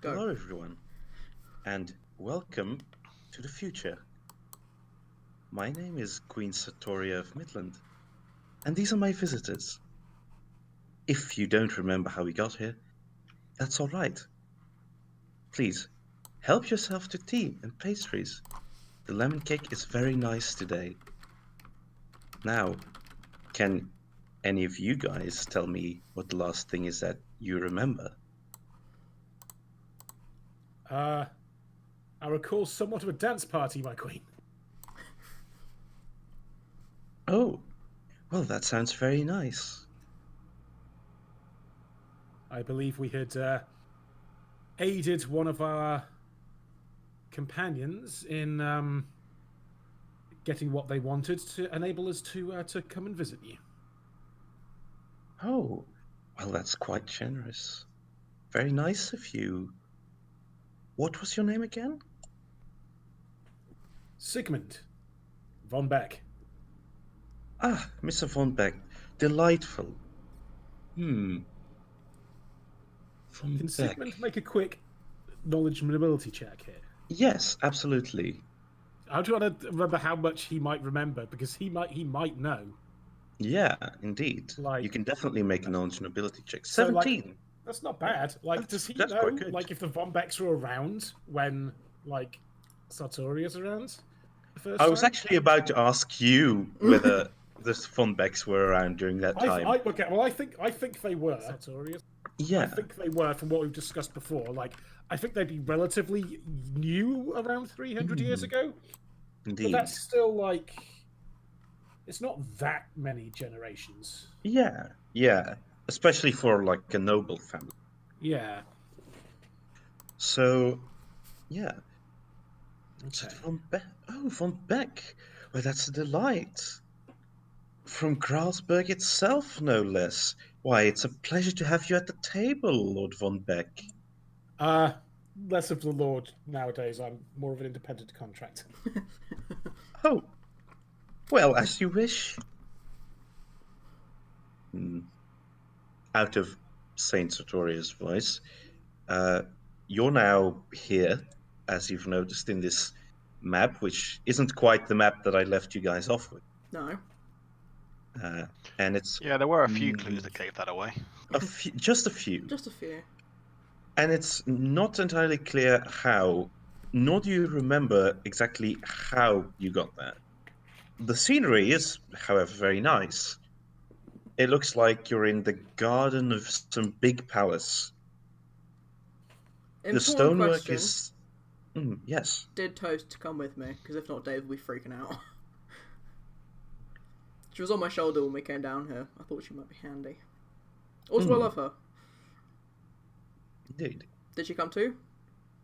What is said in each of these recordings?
Go. Hello, everyone, and welcome to the future. My name is Queen Satoria of Midland, and these are my visitors. If you don't remember how we got here, that's all right. Please, help yourself to tea and pastries. The lemon cake is very nice today. Now, can any of you guys tell me what the last thing is that you remember? I recall somewhat of a dance party, my queen. Oh, well, that sounds very nice. I believe we had aided one of our companions in getting what they wanted to enable us to come and visit you. Oh, well, that's quite generous. Very nice of you. What was your name again? Sigmund von Beck. Ah, Mr. von Beck. Delightful. Von Can Beck. Sigmund make a quick knowledge and ability check here? Yes, absolutely. I'm trying to remember how much he might remember, because he might know. Yeah, indeed. Like- you can definitely make a knowledge and ability check. So, like, 17. That's not bad. Like, That's- does he that's know, quite good. like, if the von Becks were around when, like, Sartoria's around the first I was time? actually about to ask you whether the von Becks were around during that time. I think they were. Sartoria's. Yeah. I think they were, from what we've discussed before. Like, I think they'd be relatively new around 300 years ago. Indeed. But that's still, like, it's not that many generations. Yeah. Especially for, like, a noble family. Yeah. So, yeah. Okay. Von Beck. Oh, von Beck. Well, that's a delight. From Grasberg itself, no less. Why, it's a pleasure to have you at the table, Lord von Beck. Less of the Lord nowadays. I'm more of an independent contractor. Oh, well, as you wish. Out of Saint Sartoria's voice, you're now here, as you've noticed in this map, which isn't quite the map that I left you guys off with. No. And it's Yeah, there were a few clues that gave that away. just a few. Just a few. And it's not entirely clear how, nor do you remember exactly how you got there. The scenery is, however, very nice. It looks like you're in the garden of some big palace. The Important stonework question. is... yes. Did Toast come with me? Because if not, Dave will be freaking out. She was on my shoulder when we came down here. I thought she might be handy. Also, I love her. Indeed. Did she come too?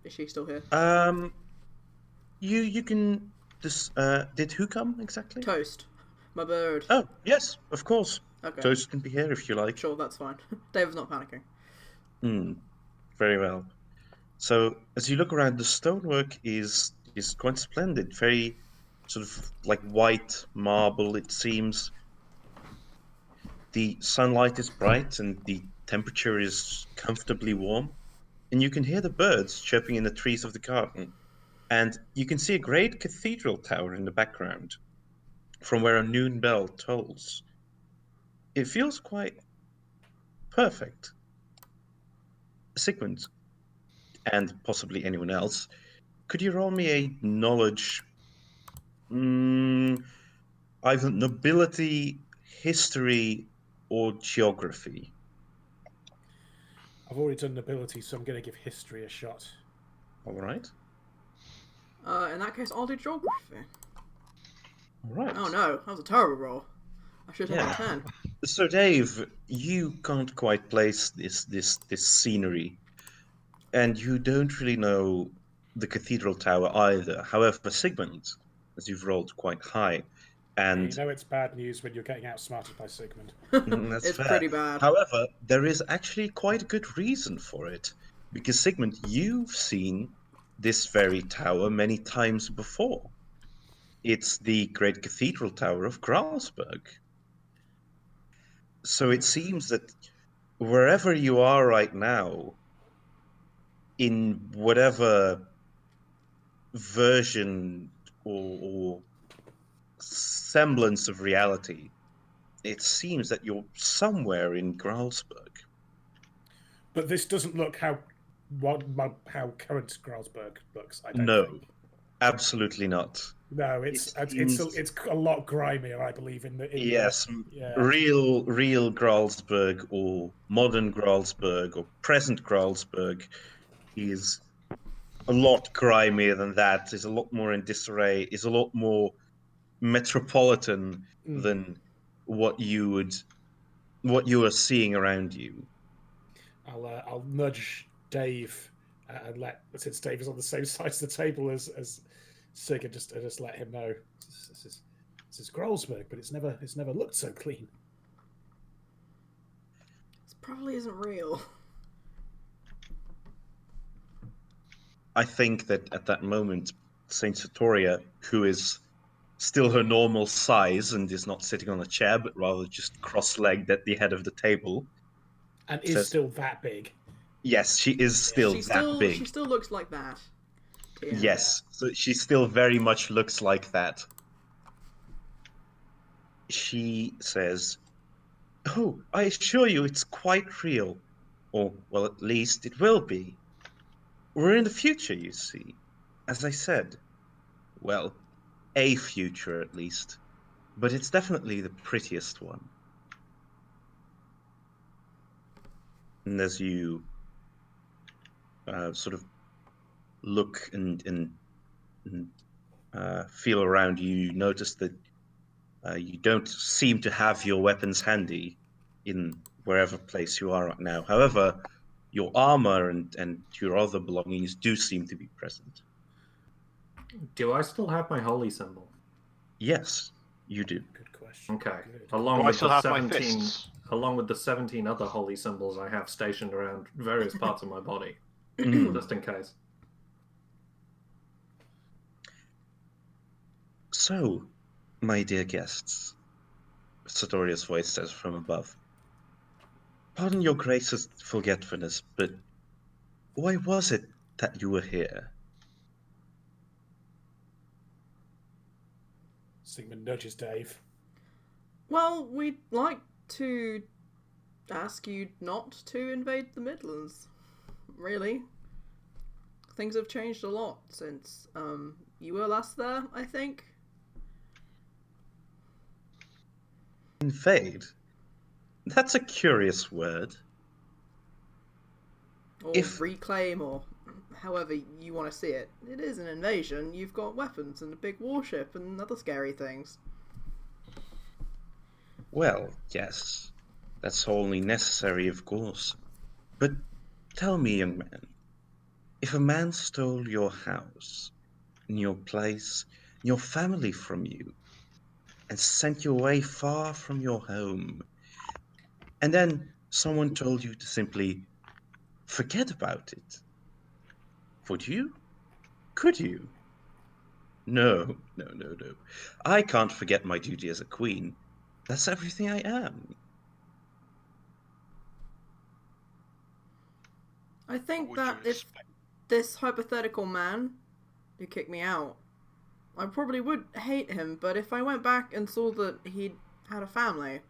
Is she still here? You can... did who come, exactly? Toast. My bird. Oh, yes, of course. Okay. Toast can be here if you like. Sure, that's fine. David's not panicking. Very well. So, as you look around, the stonework is quite splendid. Very sort of like white marble, it seems. The sunlight is bright and the temperature is comfortably warm. And you can hear the birds chirping in the trees of the garden. And you can see a great cathedral tower in the background, from where a noon bell tolls. It feels quite perfect. Sigmund, and possibly anyone else, could you roll me a knowledge, either nobility, history, or geography? I've already done nobility, so I'm going to give history a shot. All right. In that case, I'll do geography. All right. Oh no, that was a terrible roll. I should have Yeah. a 10. So, Dave, you can't quite place this scenery, and you don't really know the cathedral tower either. However, Sigmund, as you've rolled quite high, and You know it's bad news when you're getting outsmarted by Sigmund. that's It's fair. pretty bad. However, there is actually quite a good reason for it, because Sigmund, you've seen this very tower many times before. It's the great cathedral tower of Grasberg. So it seems that wherever you are right now, in whatever version or semblance of reality, it seems that you're somewhere in Gralsberg. But this doesn't look how current Gralsberg looks. I don't No, think. absolutely not. No, It it's seems- it's a lot grimier, I believe. In the Yes, yeah. real Gralsberg or modern Gralsberg or present Gralsberg is a lot grimier than that. Is a lot more in disarray. Is a lot more metropolitan than what you are seeing around you. I'll nudge Dave and since Dave is on the same side of the table as Sig, and just let him know this is Grolsberg, but it's never looked so clean. This probably isn't real. I think that at that moment, Saint Satoria, who is still her normal size and is not sitting on a chair, but rather just cross-legged at the head of the table, And is says, still that big. yes, she is still that big. She still looks like that. Yeah. Yes, so she still very much looks like that. She says, "Oh, I assure you it's quite real. Or, well, at least it will be. We're in the future, you see. As I said. Well, a future at least. But it's definitely the prettiest one." And as you sort of look and feel around, you notice that you don't seem to have your weapons handy in wherever place you are right now. However, your armor and your other belongings do seem to be present. Do I still have my holy symbol? Yes, you do. Good question. Okay. Good. Along Do I with still the have my 17 fists? along with the 17 other holy symbols I have stationed around various parts of my body, Mm. just in case. So, my dear guests, Satoria's voice says from above, pardon your grace's forgetfulness, but why was it that you were here? Sigmund nudges Dave. Well, we'd like to ask you not to invade the Midlands. Really. Things have changed a lot since you were last there, I think. Invade? That's a curious word. Or reclaim, or however you want to see it. It is an invasion. You've got weapons and a big warship and other scary things. Well, yes, that's only necessary, of course. But tell me, young man, if a man stole your house, and your place, and your family from you, and sent you away far from your home, and then someone told you to simply forget about it, would you? Could you? No, no, no, no. I can't forget my duty as a queen. That's everything I am. I think Would that you if expect- this hypothetical man who kicked me out, I probably would hate him, but if I went back and saw that he'd had a family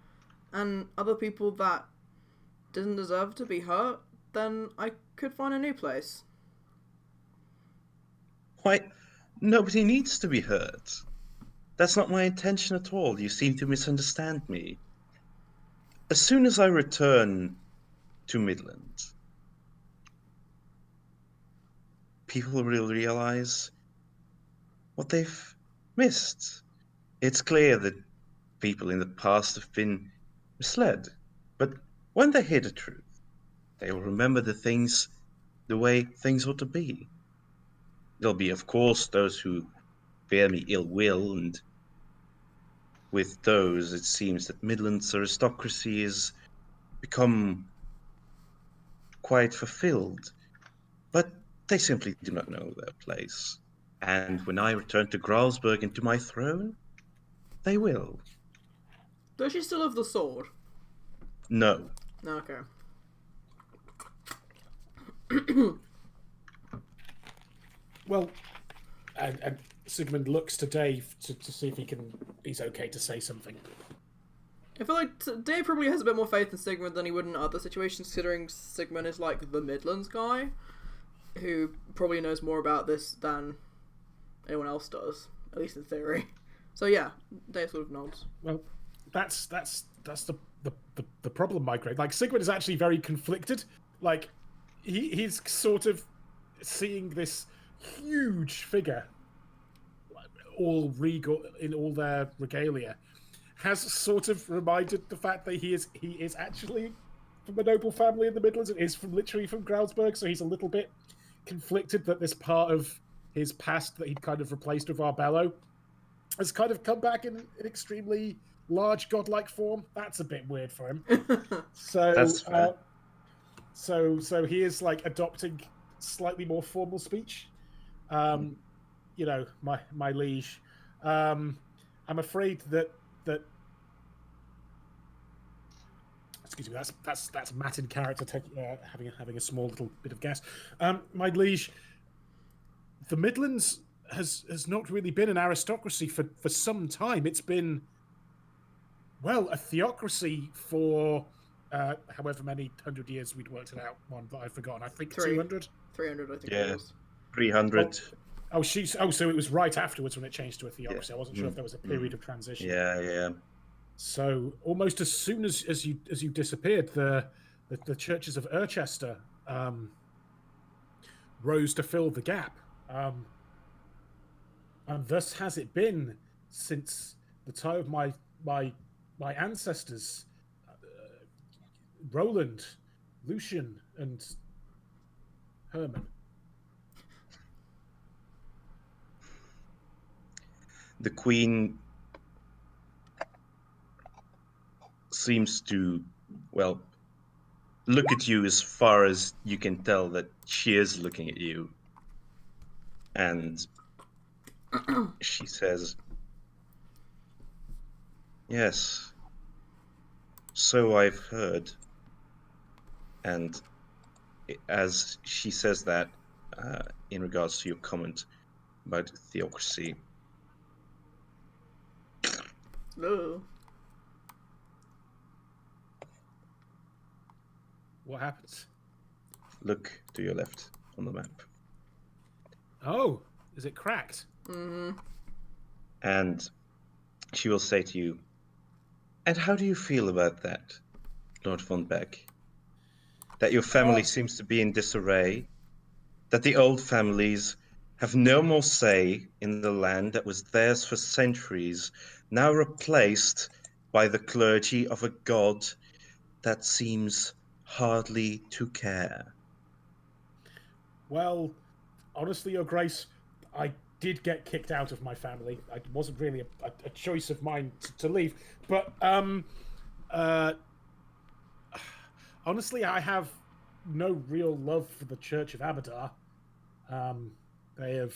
and other people that didn't deserve to be hurt, then I could find a new place. Why, nobody needs to be hurt. That's not my intention at all. You seem to misunderstand me. As soon as I return to Midland, people will realize what they've missed. It's clear that people in the past have been misled, but when they hear the truth, they will remember the way things ought to be. There'll be, of course, those who bear me ill will, and with those, it seems that Midland's aristocracy has become quite fulfilled, but they simply do not know their place. And when I return to Gralsberg and to my throne, they will. Does she still have the sword? No. Okay. Well, and Sigmund looks to Dave to see if he's okay to say something. I feel like Dave probably has a bit more faith in Sigmund than he would in other situations, considering Sigmund is like the Midlands guy, who probably knows more about this than anyone else does, at least in theory. So yeah, Dave sort of nods. Well, that's the problem, my grade. Like, Sigmund is actually very conflicted. Like, he's sort of seeing this huge figure, all regal in all their regalia, has sort of reminded the fact that he is actually from a noble family in the Midlands and is literally from Grausberg, so he's a little bit conflicted that this part of his past that he'd kind of replaced with Arbello has kind of come back in an extremely large godlike form. That's a bit weird for him. So That's fair. so he is like adopting slightly more formal speech. You know, my liege. I'm afraid that excuse me, that's Matt in character having a small little bit of gas. My liege, the Midlands has not really been an aristocracy for some time. It's been, well, a theocracy for however many 100 years we'd worked it out. One that I've forgotten. I think 200. 300, I think Yeah. it was. 300. So it was right afterwards when it changed to a theocracy. I wasn't sure if there was a period of transition. Yeah. So almost as soon as you disappeared, the churches of Urchester rose to fill the gap, and thus has it been since the time of my ancestors, Roland, Lucian, and Herman. The Queen seems to, well, look at you as far as you can tell that she is looking at you. And she says, yes, so I've heard. And as she says that, in regards to your comment about theocracy, Ooh. What happens? look to your left on the map. Oh, is it cracked? Mm-hmm. And she will say to you, and how do you feel about that, Lord von Beck? That your family seems to be in disarray? That the old families have no more say in the land that was theirs for centuries, now replaced by the clergy of a god that seems hardly to care? Well, honestly, Your Grace, I did get kicked out of my family. It wasn't really a choice of mine to leave. But honestly, I have no real love for the Church of Abadar. They have...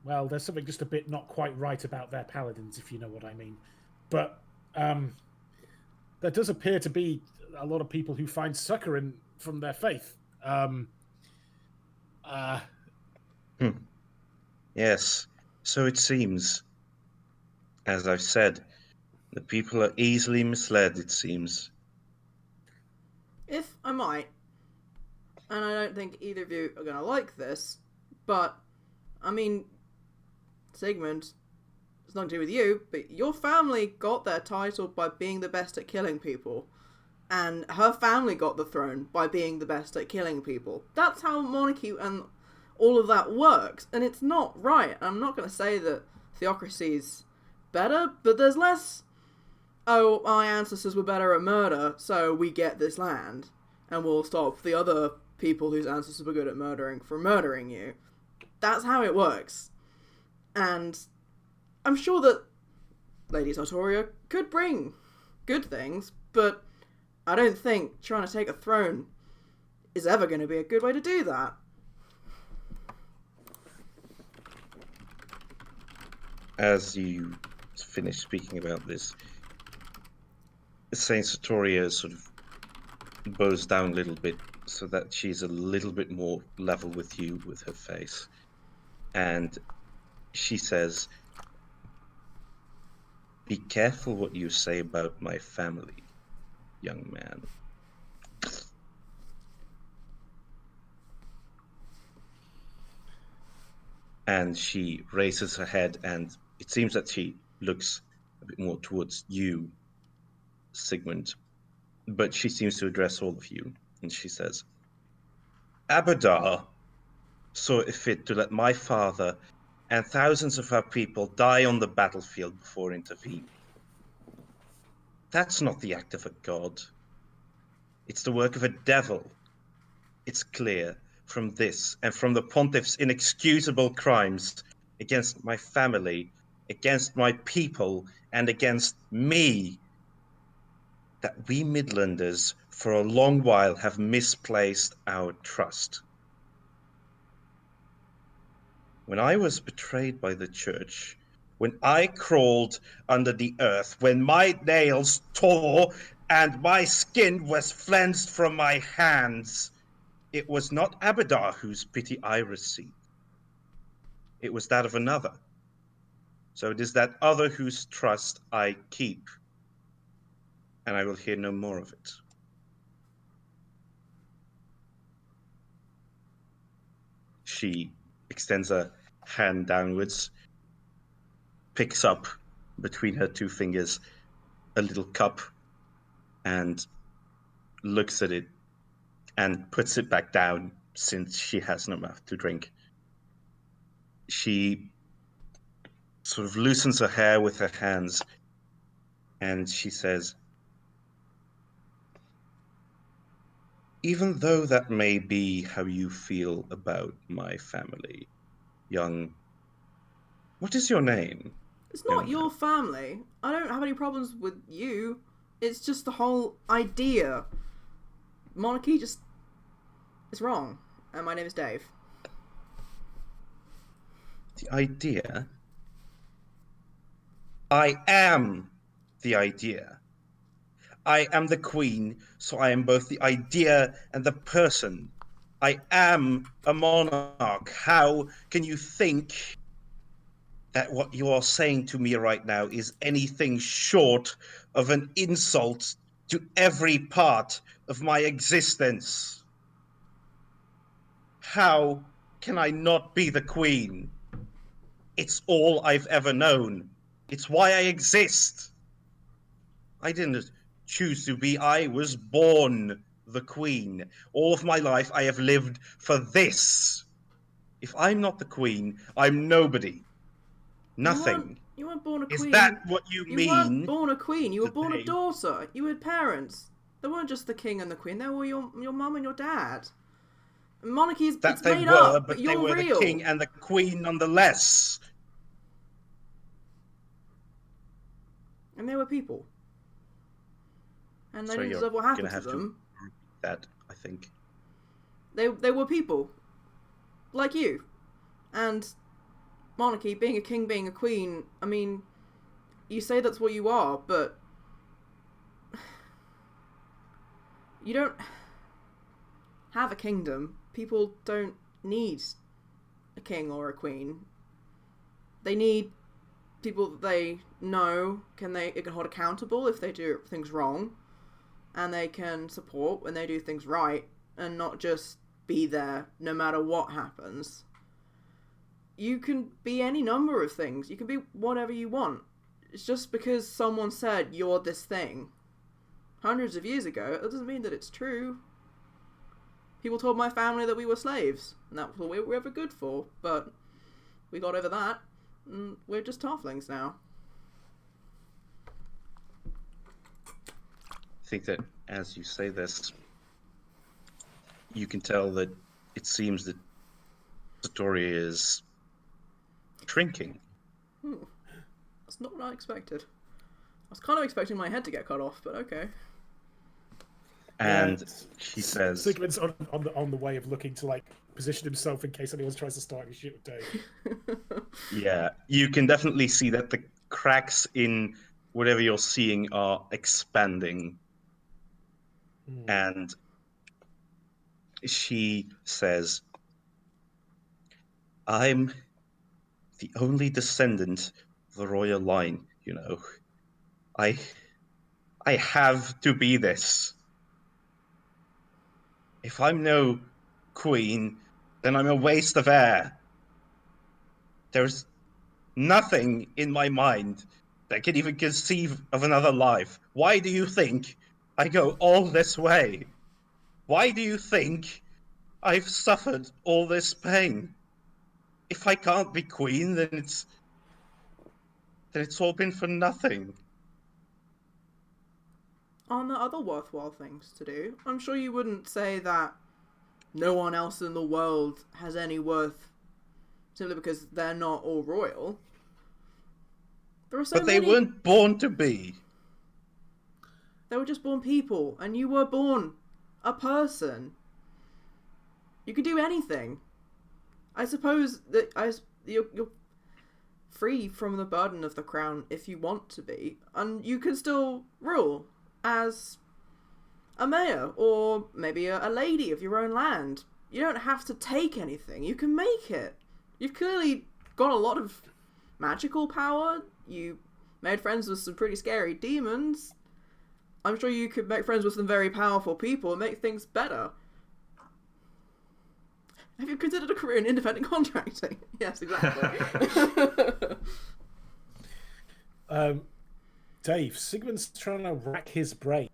Well, there's something just a bit not quite right about their paladins, if you know what I mean. But there does appear to be a lot of people who find succor from their faith. Yes, so it seems. As I've said, the people are easily misled, it seems. If I might, and I don't think either of you are going to like this, but, I mean, Sigmund, it's nothing to do with you, but your family got their title by being the best at killing people. And her family got the throne by being the best at killing people. That's how monarchy and all of that works. And it's not right. I'm not going to say that theocracy's better, but there's less, oh, our ancestors were better at murder, so we get this land. And we'll stop the other people whose ancestors were good at murdering from murdering you. That's how it works. And I'm sure that Lady Sartoria could bring good things, but I don't think trying to take a throne is ever going to be a good way to do that. As you finish speaking about this, Saint Sartoria sort of bows down a little bit, so that she's a little bit more level with you with her face. And she says, "Be careful what you say about my family, young man." And she raises her head, and it seems that she looks a bit more towards you, Sigmund. But she seems to address all of you, and she says, "Abadar saw it fit to let my father and thousands of our people die on the battlefield before intervening. That's not the act of a god. It's the work of a devil. It's clear from this and from the pontiff's inexcusable crimes against my family, against my people, and against me, that we Midlanders for a long while have misplaced our trust. When I was betrayed by the church, when I crawled under the earth, when my nails tore and my skin was flensed from my hands, it was not Abadar whose pity I received. It was that of another. So it is that other whose trust I keep, and I will hear no more of it." She extends a hand downwards, picks up between her two fingers a little cup, and looks at it and puts it back down since she has no mouth to drink. She sort of loosens her hair with her hands, and she says, "Even though that may be how you feel about my family, young... What is your name?" It's not your family. I don't have any problems with you. It's just the whole idea. Monarchy just... it's wrong. And my name is Dave. The idea? I am the idea. I am the queen, so I am both the idea and the person. I am a monarch. How can you think that what you are saying to me right now is anything short of an insult to every part of my existence? How can I not be the queen? It's all I've ever known. It's why I exist. I didn't choose to be. I was born the queen. All of my life I have lived for this. If I'm not the queen, I'm nobody. Nothing. You weren't born a Is queen. that what you You mean? weren't born a queen. You were born a today? daughter. You had parents. They weren't just the king and the queen. They were your mum and your dad. Monarchy is That it's they made were, up, but they you're were real. the king and the queen nonetheless. And they were people. And they So didn't you're deserve what gonna happened to have to them. repeat that, I think. They were people. Like you. And monarchy, being a king, being a queen, I mean, you say that's what you are, but you don't have a kingdom. People don't need a king or a queen. They need people that they know they can hold accountable if they do things wrong, and they can support when they do things right, and not just be there no matter what happens. You can be any number of things. You can be whatever you want. It's just because someone said you're this thing hundreds of years ago, that doesn't mean that it's true. People told my family that we were slaves, and that was all we were ever good for, but we got over that, and we're just halflings now. I think that as you say this, you can tell that it seems that Satori is shrinking. That's not what I expected. I was kind of expecting my head to get cut off, but okay. And she says, Sigmund's on the way of looking to like position himself in case anyone tries to start a shoot with Dave. yeah, you can definitely see that the cracks in whatever you're seeing are expanding. And she says, I'm the only descendant of the royal line, you know. I have to be this. If I'm no queen, then I'm a waste of air. There's nothing in my mind that can even conceive of another life. Why do you think I go all this way? Why do you think I've suffered all this pain? If I can't be queen, then it's all been for nothing. Aren't there other worthwhile things to do? I'm sure you wouldn't say that no one else in the world has any worth simply because they're not all royal. There are so But they many. weren't born to be. They were just born people, and you were born a person. You can do anything. I suppose that you're free from the burden of the crown if you want to be, and you can still rule as a mayor or maybe a lady of your own land. You don't have to take anything. You can make it. You've clearly got a lot of magical power. You made friends with some pretty scary demons. I'm sure you could make friends with some very powerful people and make things better. Have you considered a career in independent contracting? Yes, exactly. Dave, Sigmund's trying to rack his brain.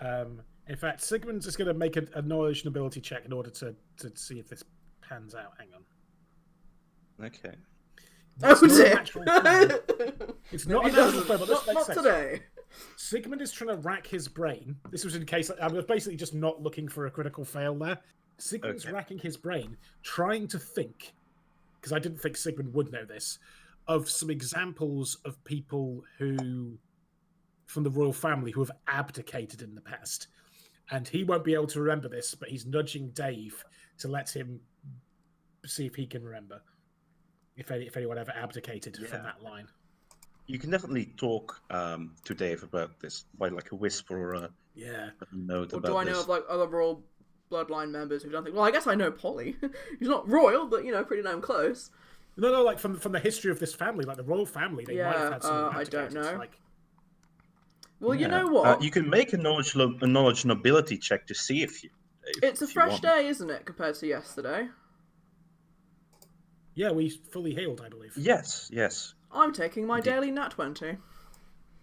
In fact, Sigmund's just going to make a knowledge and ability check in order to see if this pans out. Hang on. Okay. Oh dear! It's not a natural throw, but this makes not sense. today. Sigmund is trying to rack his brain. This was in case I was basically just not looking for a critical fail there. Sigmund's racking his brain, trying to think, because I didn't think Sigmund would know this, of some examples of people who, from the royal family, who have abdicated in the past. And he won't be able to remember this, but he's nudging Dave to let him see if he can remember. If anyone ever abdicated from that line. You can definitely talk to Dave about this by like a whisper or a note Or about do I know this. of like other royal bloodline members who've done things? Well, I guess I know Polly. He's not royal, but you know, pretty damn close. No, like from the history of this family, like the royal family, they might have had some. I don't know. Like, well, you know what? You can make a knowledge and ability check to see if you. It's a fresh day, isn't it, compared to yesterday? Yeah, we fully healed, I believe. Yes. I'm taking my daily nat 20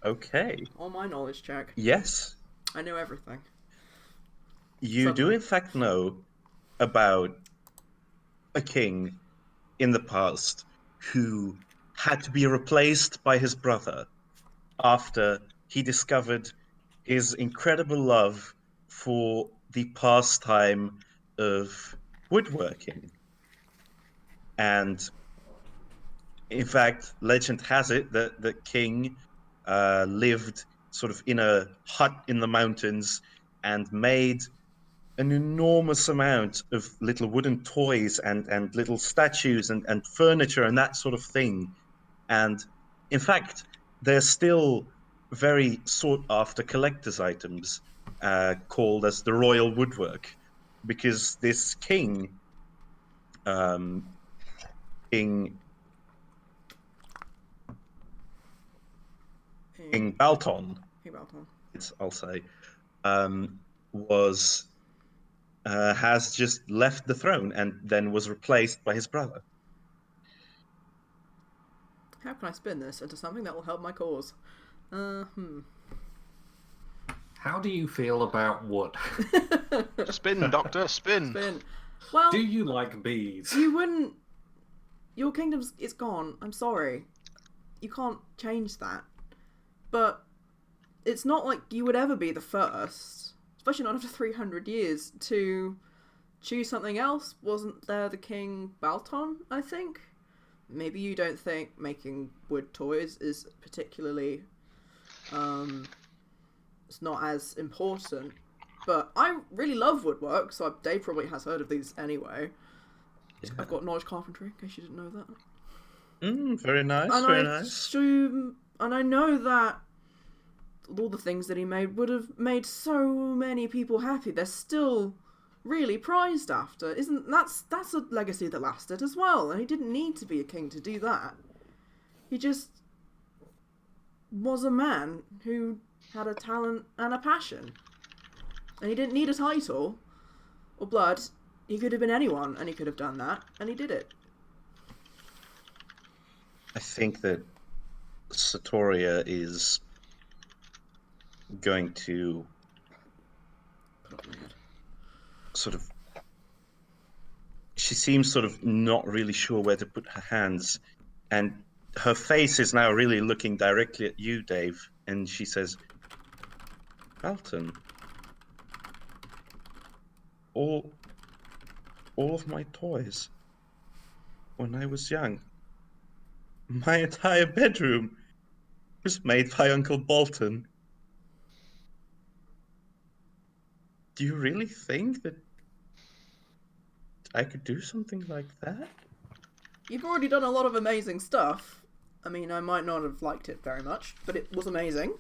Okay. on my knowledge check. Yes. I know everything. You do in fact know about a king in the past who had to be replaced by his brother after he discovered his incredible love for the pastime of woodworking. And in fact, legend has it that the king lived sort of in a hut in the mountains and made an enormous amount of little wooden toys and little statues and furniture and that sort of thing. And in fact, they're still very sought after collector's items called as the royal woodwork, because this king, King Balton, I'll say, has just left the throne and then was replaced by his brother. How can I spin this into something that will help my cause? How do you feel about wood? Spin, Doctor, spin. Spin. Well, Do you like bees? you wouldn't. Your kingdom's it's gone. I'm sorry. You can't change that. But it's not like you would ever be the first, especially not after 300 years, to choose something else. Wasn't there the King Balton, I think? Maybe you don't think making wood toys is particularly... it's not as important. But I really love woodwork, so Dave probably has heard of these anyway. Yeah. I've got knowledge carpentry, in case you didn't know that. Very nice, And very nice. And I know that all the things that he made would have made so many people happy. There's still really prized after. That's a legacy that lasted as well, and he didn't need to be a king to do that. He just was a man who had a talent and a passion. And he didn't need a title or blood. He could have been anyone, and he could have done that, and he did it. I think that Satoria is going to sort of... She seems sort of not really sure where to put her hands, and her face is now really looking directly at you, Dave, and she says, Alton, all of my toys when I was young, my entire bedroom was made by Uncle Bolton. Do you really think that I could do something like that? You've already done a lot of amazing stuff. I mean, I might not have liked it very much, but it was amazing.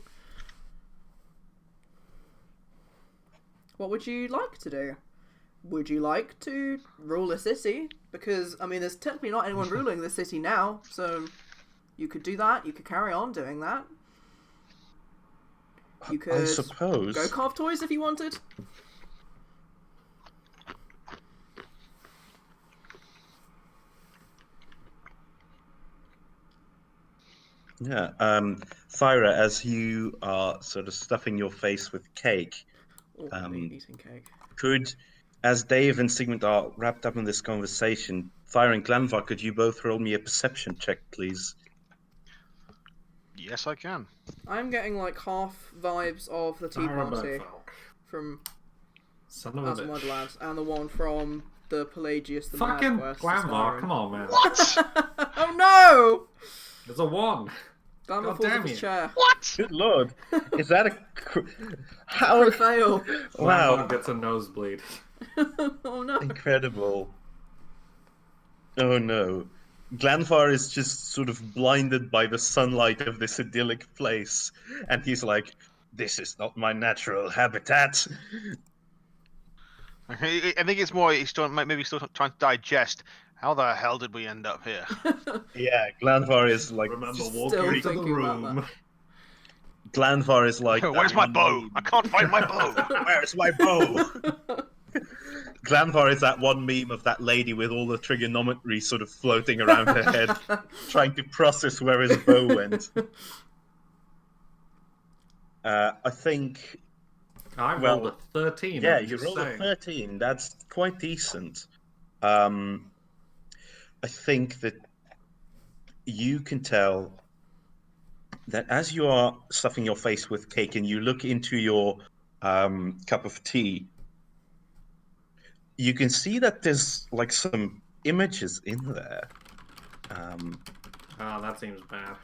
What would you like to do? Would you like to rule a city? Because, I mean, there's technically not anyone ruling this city now, so you could do that. You could carry on doing that. You could I suppose. go carve toys if you wanted. Yeah. Thyra, as you are sort of stuffing your face with cake, Oh, I hate eating cake. could, as Dave and Sigmund are wrapped up in this conversation, Thyra and Glanvar, could you both roll me a perception check, please? Yes, I can. I'm getting like half vibes of the tea party from Son of a As bitch. Wonderland and the one from the Pelagius the Fucking Mad Quest. Glanvar, come on, man. What? Oh no! There's a 1. Glanvar God falls damn off his you. chair. What? Good lord. Is that a... How... Crit fail. Wow. Glanvar gets a nosebleed. Oh no. Incredible. Oh no. Glanvar is just sort of blinded by the sunlight of this idyllic place, and he's like, this is not my natural habitat. I think it's more he's still maybe still trying to digest. How the hell did we end up here? Yeah, Glanvar is like... Remember, Just walk still into the thinking about room. Glanvar is like... Where's that my one bow? meme. I can't find my bow. Where's my bow? Glanvar is that one meme of that lady with all the trigonometry sort of floating around her head, trying to process where his bow went. I think... I Well, rolled a 13. Yeah, I'm you just rolled saying. a 13. That's quite decent. I think that you can tell that as you are stuffing your face with cake and you look into your cup of tea, you can see that there's like some images in there. Oh, that seems bad.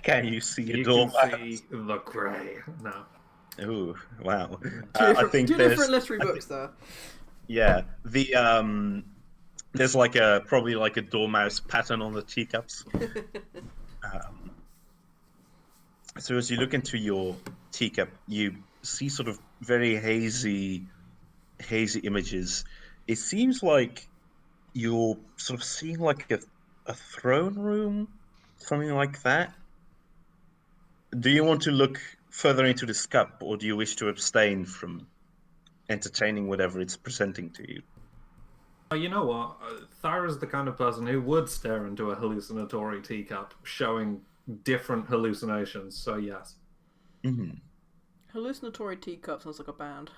Can you see a You door? can see the grey. No. Ooh, wow. Two I think two there's... different literary books there. Yeah, there's like probably like a dormouse pattern on the teacups. So as you look into your teacup, you see sort of very hazy images. It seems like you're sort of seeing like a throne room, something like that. Do you want to look further into this cup, or do you wish to abstain from entertaining whatever it's presenting to you? Oh, you know what? Thyra's the kind of person who would stare into a hallucinatory teacup, showing different hallucinations, so yes. Mm-hmm. Hallucinatory teacup sounds like a band.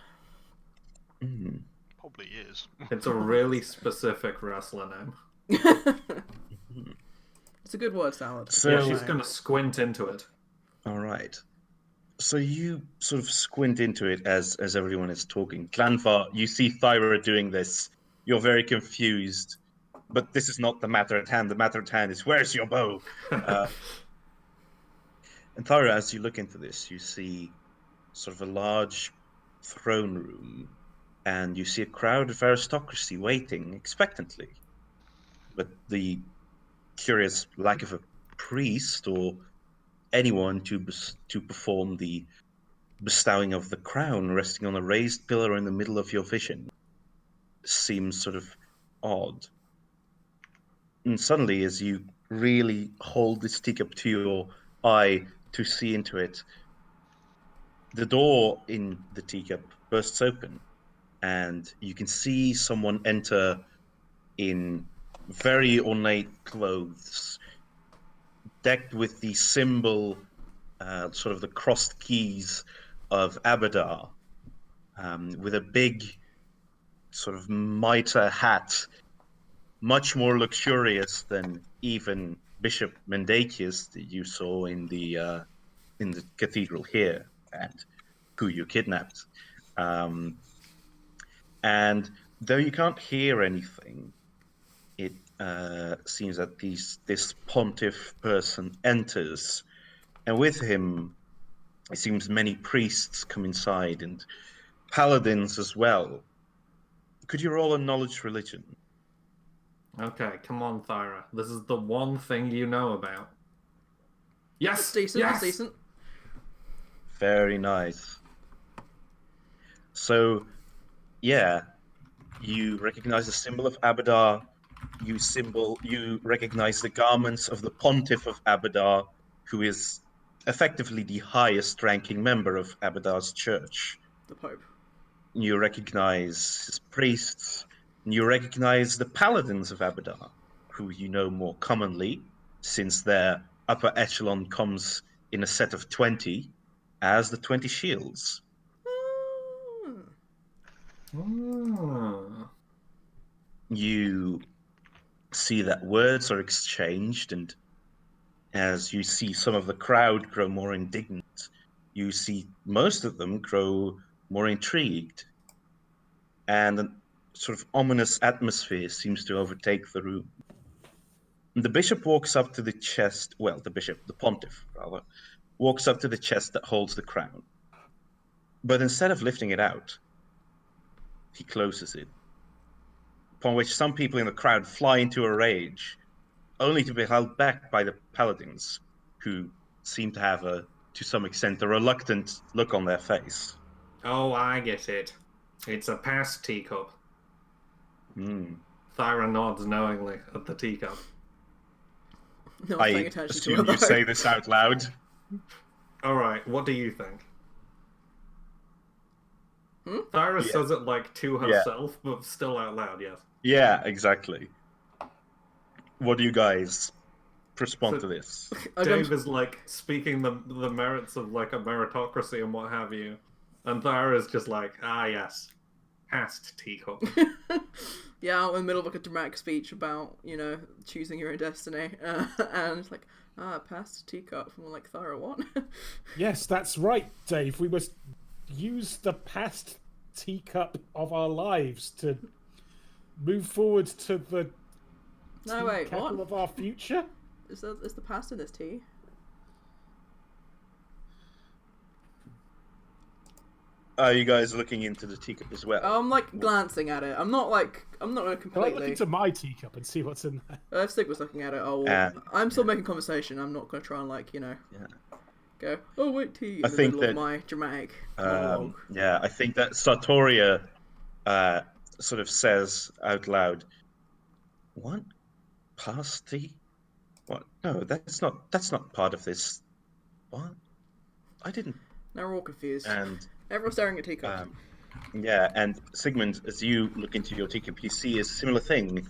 Mm-hmm. Probably is. It's a really specific wrestler name. It's a good word salad. So Yeah, she's gonna squint into it. all right. So you sort of squint into it as everyone is talking. Glanvar, you see Thyra doing this. You're very confused, but this is not the matter at hand. The matter at hand is, where's your bow? And Thyra, as you look into this, you see sort of a large throne room, and you see a crowd of aristocracy waiting expectantly. But the curious lack of a priest or anyone to perform the bestowing of the crown resting on a raised pillar in the middle of your vision seems sort of odd. And suddenly, as you really hold this teacup to your eye to see into it, the door in the teacup bursts open, and you can see someone enter in very ornate clothes, decked with the symbol, sort of the crossed keys of Abadar, with a big sort of mitre hat, much more luxurious than even Bishop Mendacius that you saw in the cathedral here, and who you kidnapped. And though you can't hear anything, it seems that this pontiff person enters, and with him, it seems many priests come inside and paladins as well. Could you roll a knowledge religion? Okay, come on, Thyra. This is the one thing you know about. Yes! That's decent. Yes! That's decent. Very nice. So, yeah, you recognize the symbol of Abadar. You recognize the garments of the pontiff of Abadar, who is effectively the highest ranking member of Abadar's church. The Pope. You recognize his priests. You recognize the paladins of Abadar, who you know more commonly, since their upper echelon comes in a set of 20, as the 20 shields. Ah. You see that words are exchanged, and as you see some of the crowd grow more indignant, you see most of them grow more intrigued, and a sort of ominous atmosphere seems to overtake the room. The bishop walks up to the chest, well, the pontiff, rather, walks up to the chest that holds the crown. But instead of lifting it out, he closes it, upon which some people in the crowd fly into a rage, only to be held back by the paladins, who seem to have to some extent, a reluctant look on their face. Oh, I get it. It's a past teacup. Mm. Thyra nods knowingly at the teacup. No one's I paying attention to assume her, you though. say this out loud. Alright, what do you think? Hmm? Thyra Yeah. says it like to herself, but still out loud, yes. Yeah, exactly. What do you guys respond to this? Dave is like speaking the merits of like a meritocracy and what have you. And Thyra is just like, ah yes, past teacup. Yeah, out in the middle of like a dramatic speech about, choosing your own destiny. And it's like, past teacup. And we're like, Thyra, what? Yes, that's right, Dave. We must use the past teacup of our lives to move forward to the No, wait, kettle what? of our future. Is the past in this tea? Are you guys looking into the teacup as well? I'm like glancing at it. I'm not gonna Can I look completely. into my teacup and see what's in there? If Sig was looking at it, I'm still making conversation. I'm not gonna try and go. Oh wait, tea in I the think middle of that, my dramatic monologue. yeah, I think that Sartoria sort of says out loud, "What? Past tea? What? No, that's not part of this. What? I didn't." Now we're all confused. And Everyone's staring at teacups. yeah, and Sigmund, as you look into your teacup, you see a similar thing.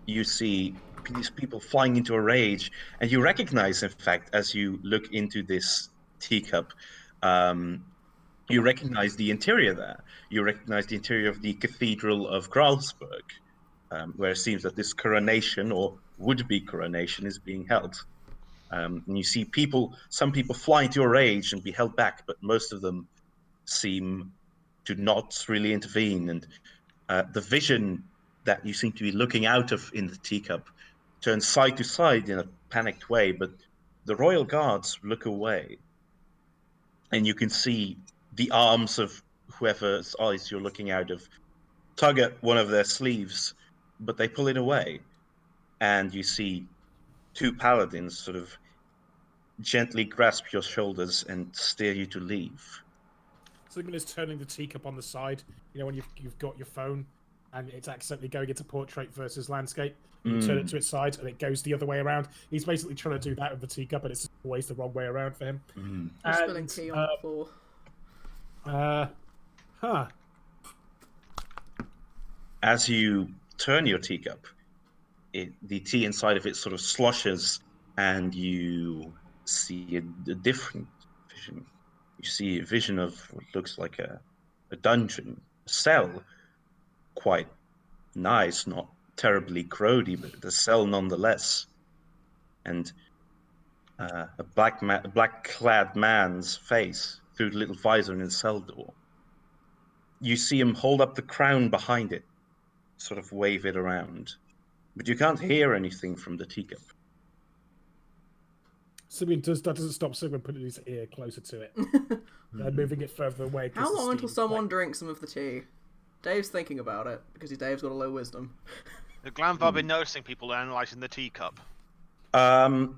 You see these people flying into a rage, and you recognize, in fact, as you look into this teacup, you recognize the interior there. You recognize the interior of the Cathedral of Gralsberg, where it seems that this coronation, or would-be coronation, is being held. And you see some people fly into a rage and be held back, but most of them seem to not really intervene. And the vision that you seem to be looking out of in the teacup turns side to side in a panicked way, but the royal guards look away. And you can see the arms of whoever's eyes you're looking out of tug at one of their sleeves, but they pull it away. And you see two paladins sort of gently grasp your shoulders and steer you to leave. Sigmund is turning the teacup on the side. You know, when you've got your phone and it's accidentally going into portrait versus landscape. You turn it to its side and it goes the other way around. He's basically trying to do that with the teacup, and it's always the wrong way around for him. You're spilling tea on the floor. As you turn your teacup, the tea inside of it sort of sloshes, and you see a different vision. You see a vision of what looks like a dungeon, a cell, quite nice, not terribly grody, but a cell nonetheless. And a black-clad man's face through the little visor in the cell door. You see him hold up the crown behind it, sort of wave it around, but you can't hear anything from the teacup. Sigmund that doesn't stop Sigmund putting his ear closer to it. Moving it further away. How long until someone drinks some of the tea? Dave's thinking about it, because Dave's got a low wisdom. The grandpa been noticing people analysing the teacup.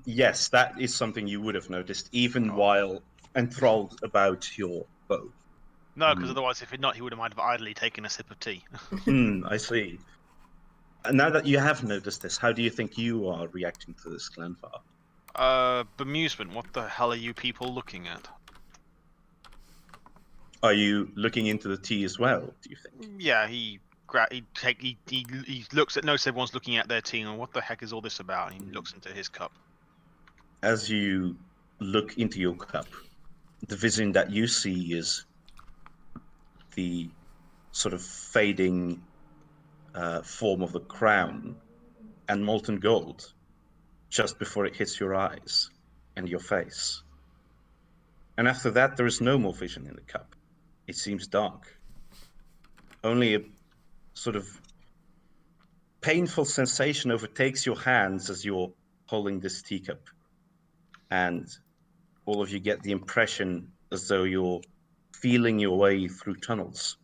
Yes, that is something you would have noticed, even while enthralled about your bow. No, because otherwise, if not, he would have might have idly taken a sip of tea. I see. And now that you have noticed this, how do you think you are reacting to this, Glenfar? Bemusement. What the hell are you people looking at? Are you looking into the tea as well, do you think? Yeah, he looks at, notices everyone's looking at their tea, and what the heck is all this about? And he looks into his cup. As you look into your cup, the vision that you see is the sort of fading form of the crown and molten gold just before it hits your eyes and your face. And after that, there is no more vision in the cup. It seems dark. Only a sort of painful sensation overtakes your hands as you're holding this teacup. And all of you get the impression as though you're feeling your way through tunnels,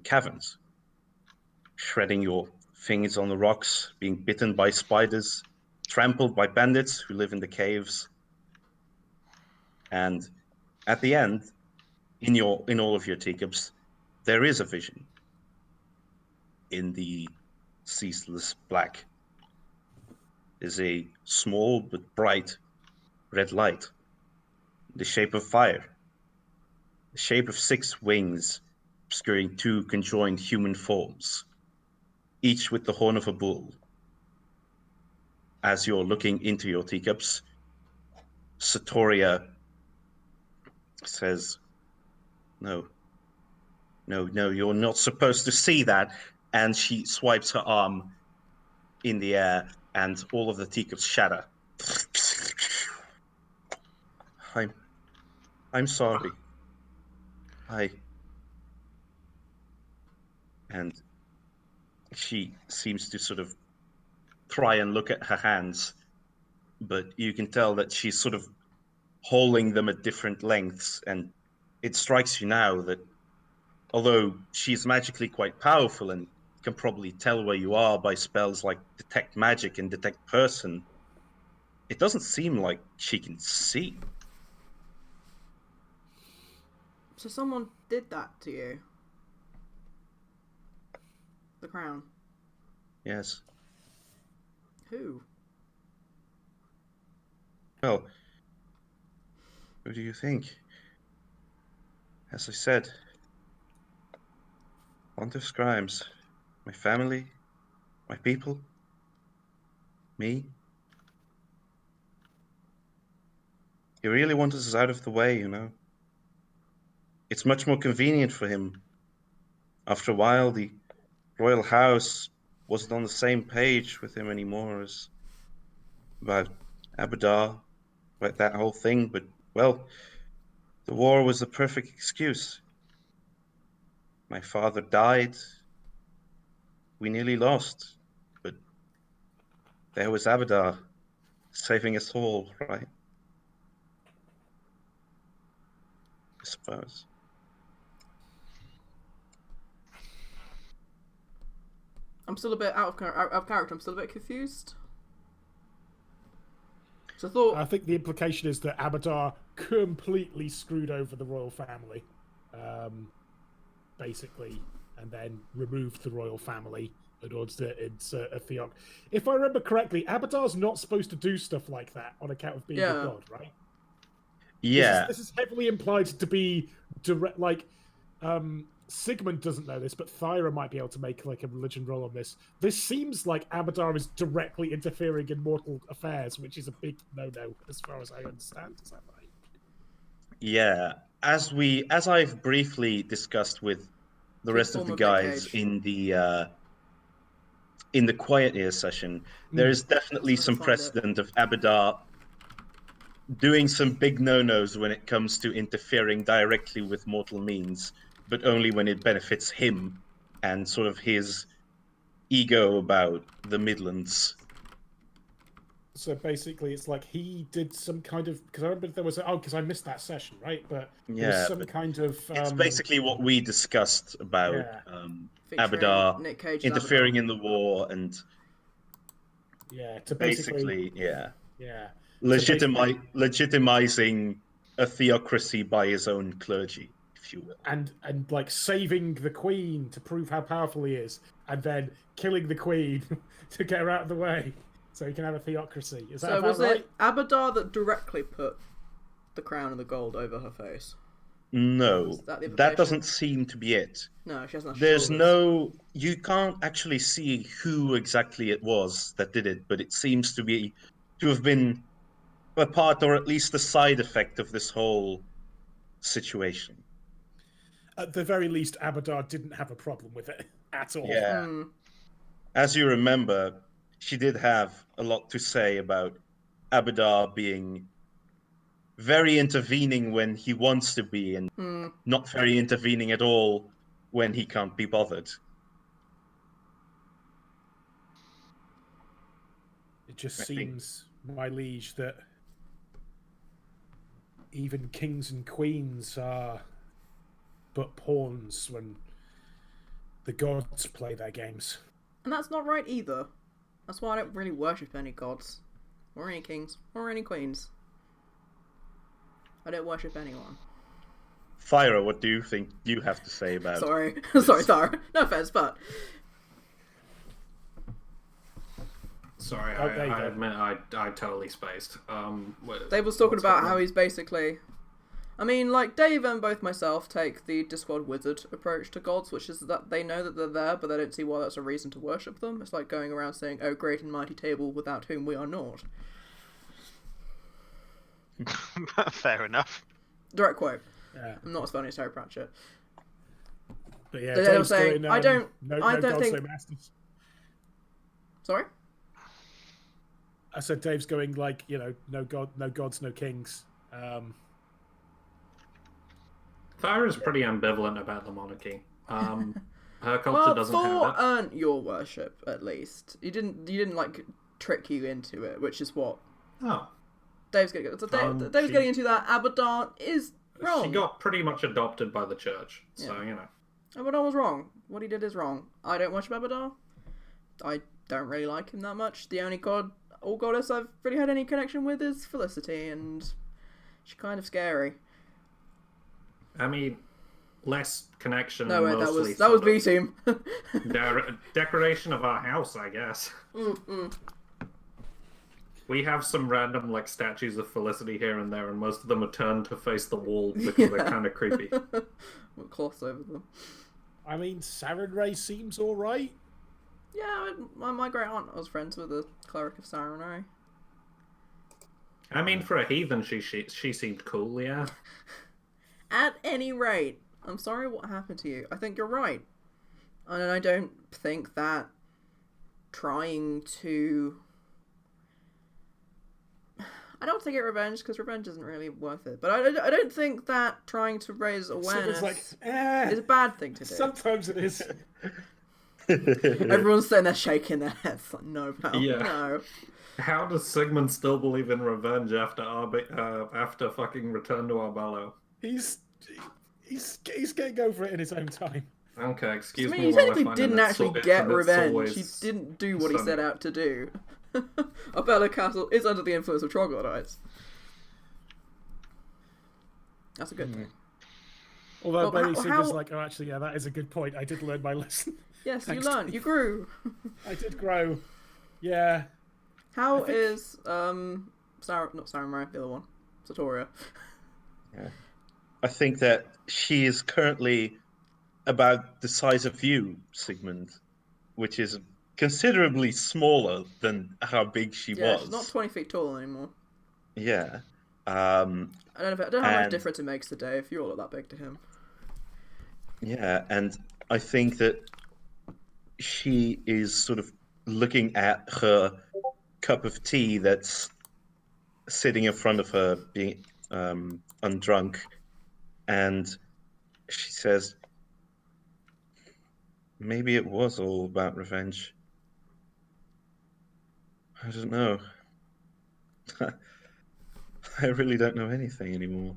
caverns, shredding your fingers on the rocks, being bitten by spiders, trampled by bandits who live in the caves. And at the end, in all of your teacups, there is a vision. In the ceaseless black is a small but bright red light, the shape of fire, the shape of 6 wings obscuring 2 conjoined human forms, each with the horn of a bull. As you're looking into your teacups, Satoria says, no, you're not supposed to see that. And she swipes her arm in the air, and all of the teacups shatter. I'm sorry. And she seems to sort of try and look at her hands, but you can tell that she's sort of holding them at different lengths, and it strikes you now that although she's magically quite powerful and can probably tell where you are by spells like Detect Magic and Detect Person, it doesn't seem like she can see. So someone did that to you? The crown? Yes. Who? Well, who do you think? As I said, Hunter Scrimes, my family, my people, me. He really wants us out of the way, you know. It's much more convenient for him. After a while, the royal house wasn't on the same page with him anymore as about Abadar, about that whole thing, but, well, the war was the perfect excuse. My father died. We nearly lost, but there was Abadar saving us all, right? I suppose. I'm still a bit out of character. I'm still a bit confused. So I think the implication is that Abadar completely screwed over the royal family. basically, and then removed the royal family in order to insert a theoc. If I remember correctly, Abadar's not supposed to do stuff like that on account of being a god, right? Yeah. This is heavily implied to be direct. Like, Sigmund doesn't know this, but Thyra might be able to make like a religion roll on this. This seems like Abadar is directly interfering in mortal affairs, which is a big no-no as far as I understand. Is that right? Yeah. As I've briefly discussed with the rest of form the of guys Nick in the quiet ear session, there is definitely Let's some find it. precedent of Abadar doing some big no-nos when it comes to interfering directly with mortal means, but only when it benefits him and sort of his ego about the Midlands. So basically, it's like he did some kind of, because I remember there was because I missed that session, right? But there was Yeah, some but kind of. it's basically what we discussed about Yeah. Featuring Abadar Nick Cage's interfering Abadar. in the war and to basically yeah, yeah. legitimizing a theocracy by his own clergy, if you will. And like saving the queen to prove how powerful he is, and then killing the queen to get her out of the way so he can have a theocracy. Is that So about was right? it Abadar that directly put the crown and the gold over her face? No, Is that the that implication? doesn't seem to be it. No, she hasn't. There's you can't actually see who exactly it was that did it, but it seems to have been a part or at least a side effect of this whole situation. At the very least, Abadar didn't have a problem with it at all. Yeah. As you remember, she did have a lot to say about Abadar being very intervening when he wants to be and not very intervening at all when he can't be bothered. It just seems, my liege, that even kings and queens are but pawns when the gods play their games. And that's not right either. That's why I don't really worship any gods, or any kings, or any queens. I don't worship anyone. Thyra, what do you think you have to say about Sorry. this? Sorry, Tara. No offense, but... Sorry, there you I go. admit I totally spaced. Dave was talking what's about going how on? he's basically... I mean, like, Dave and both myself take the Discworld Wizard approach to gods, which is that they know that they're there, but they don't see why that's a reason to worship them. It's like going around saying, "Oh, great and mighty table, without whom we are naught." Fair enough. Direct quote. Yeah. I'm not as funny as Harry Pratchett. But yeah, They Dave's don't say, going, I don't no think- gods, no masters. Sorry? I said Dave's going like, no gods, no kings. Thyra's pretty ambivalent about the monarchy. Her culture Well, doesn't Thor have it. earned your worship, at least. You didn't like, trick you into it, which is what Oh, Dave's getting at. So Dave's she- getting into that. Abadar is wrong. she got pretty much adopted by the church, so Yeah. you know. Abadar was wrong. What he did is wrong. I don't worship Abadar. I don't really like him that much. The only god or goddess I've really had any connection with is Felicity, and she's kind of scary. I mean, less connection. No, and wait, mostly that was sort B of team. decoration of our house, I guess. We have some random like statues of Felicity here and there, and most of them are turned to face the wall because they're kind of creepy. With cloths over them. I mean, Sarenrae seems all right. Yeah, my great aunt was friends with the cleric of Sarenrae. I mean, for a heathen, she seemed cool, yeah. At any rate, I'm sorry what happened to you. I think you're right. And I don't think that trying to... I don't want to get revenge, because revenge isn't really worth it. But I don't think that trying to raise awareness Like, is a bad thing to do. sometimes it is. Everyone's sitting there shaking their heads like, no, pal, Yeah. no. How does Sigmund still believe in revenge after fucking Return to Arbello? He's getting over it in his own time. Okay, I excuse mean, me. he while I technically find didn't an actually it's get always revenge. He didn't do what he set sunny. out to do. Arbella Castle is under the influence of troglodytes. That's a good thing. Although Well, maybe how- Sigurd's how- like, oh, actually, yeah, that is a good point. I did learn my lesson. Yes, you Thanks, learned. Dave. You grew. I did grow. Yeah. How I think- is not Samurai, the other one, Satoria? Yeah. I think that she is currently about the size of you, Sigmund, which is considerably smaller than how big she Yeah, was. she's not 20 feet tall anymore. Yeah. I don't know how much And- difference it makes to Dave. You're all that big to him. Yeah, and I think that she is sort of looking at her cup of tea that's sitting in front of her, being undrunk, and she says, maybe it was all about revenge. I don't know. I really don't know anything anymore.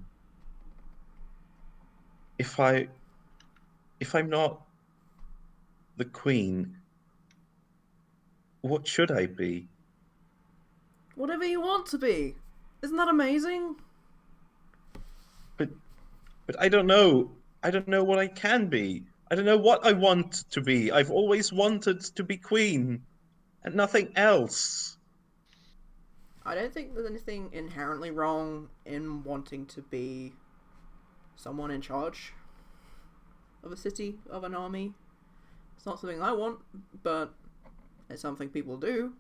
If I'm not the queen, what should I be? Whatever you want to be. Isn't that amazing? But I don't know. I don't know what I can be. I don't know what I want to be. I've always wanted to be queen and nothing else. I don't think there's anything inherently wrong in wanting to be someone in charge of a city, of an army. It's not something I want, but it's something people do.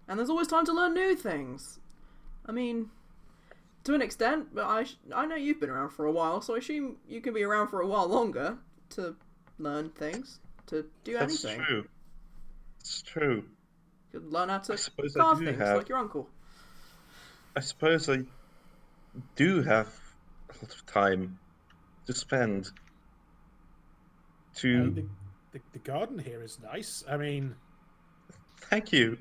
And there's always time to learn new things. I mean, to an extent, but I know you've been around for a while, so I assume you can be around for a while longer to learn things, to do That's anything. true. It's true. You could learn how I to suppose I carve do things have. like your uncle. I suppose I do have a lot of time to spend I to. mean, the garden here is nice. I mean, Thank you.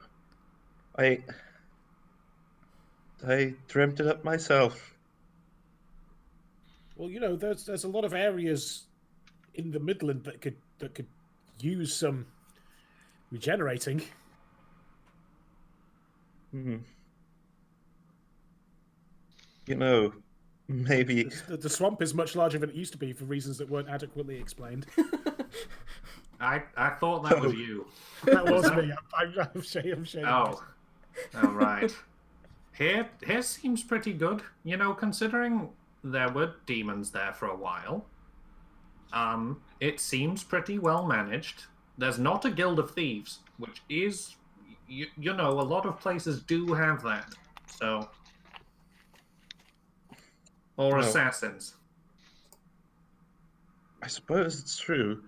I dreamt it up myself. well, you know, there's a lot of areas in the Midland that could use some regenerating. Hmm. You know, maybe The swamp is much larger than it used to be for reasons that weren't adequately explained. I thought that was you. That was that- me. I'm shading. Oh. Oh, right. Here seems pretty good. You know, considering there were demons there for a while. It seems pretty well managed. There's not a guild of thieves, which is, you know, a lot of places do have that. So, or Well, assassins. I suppose it's true.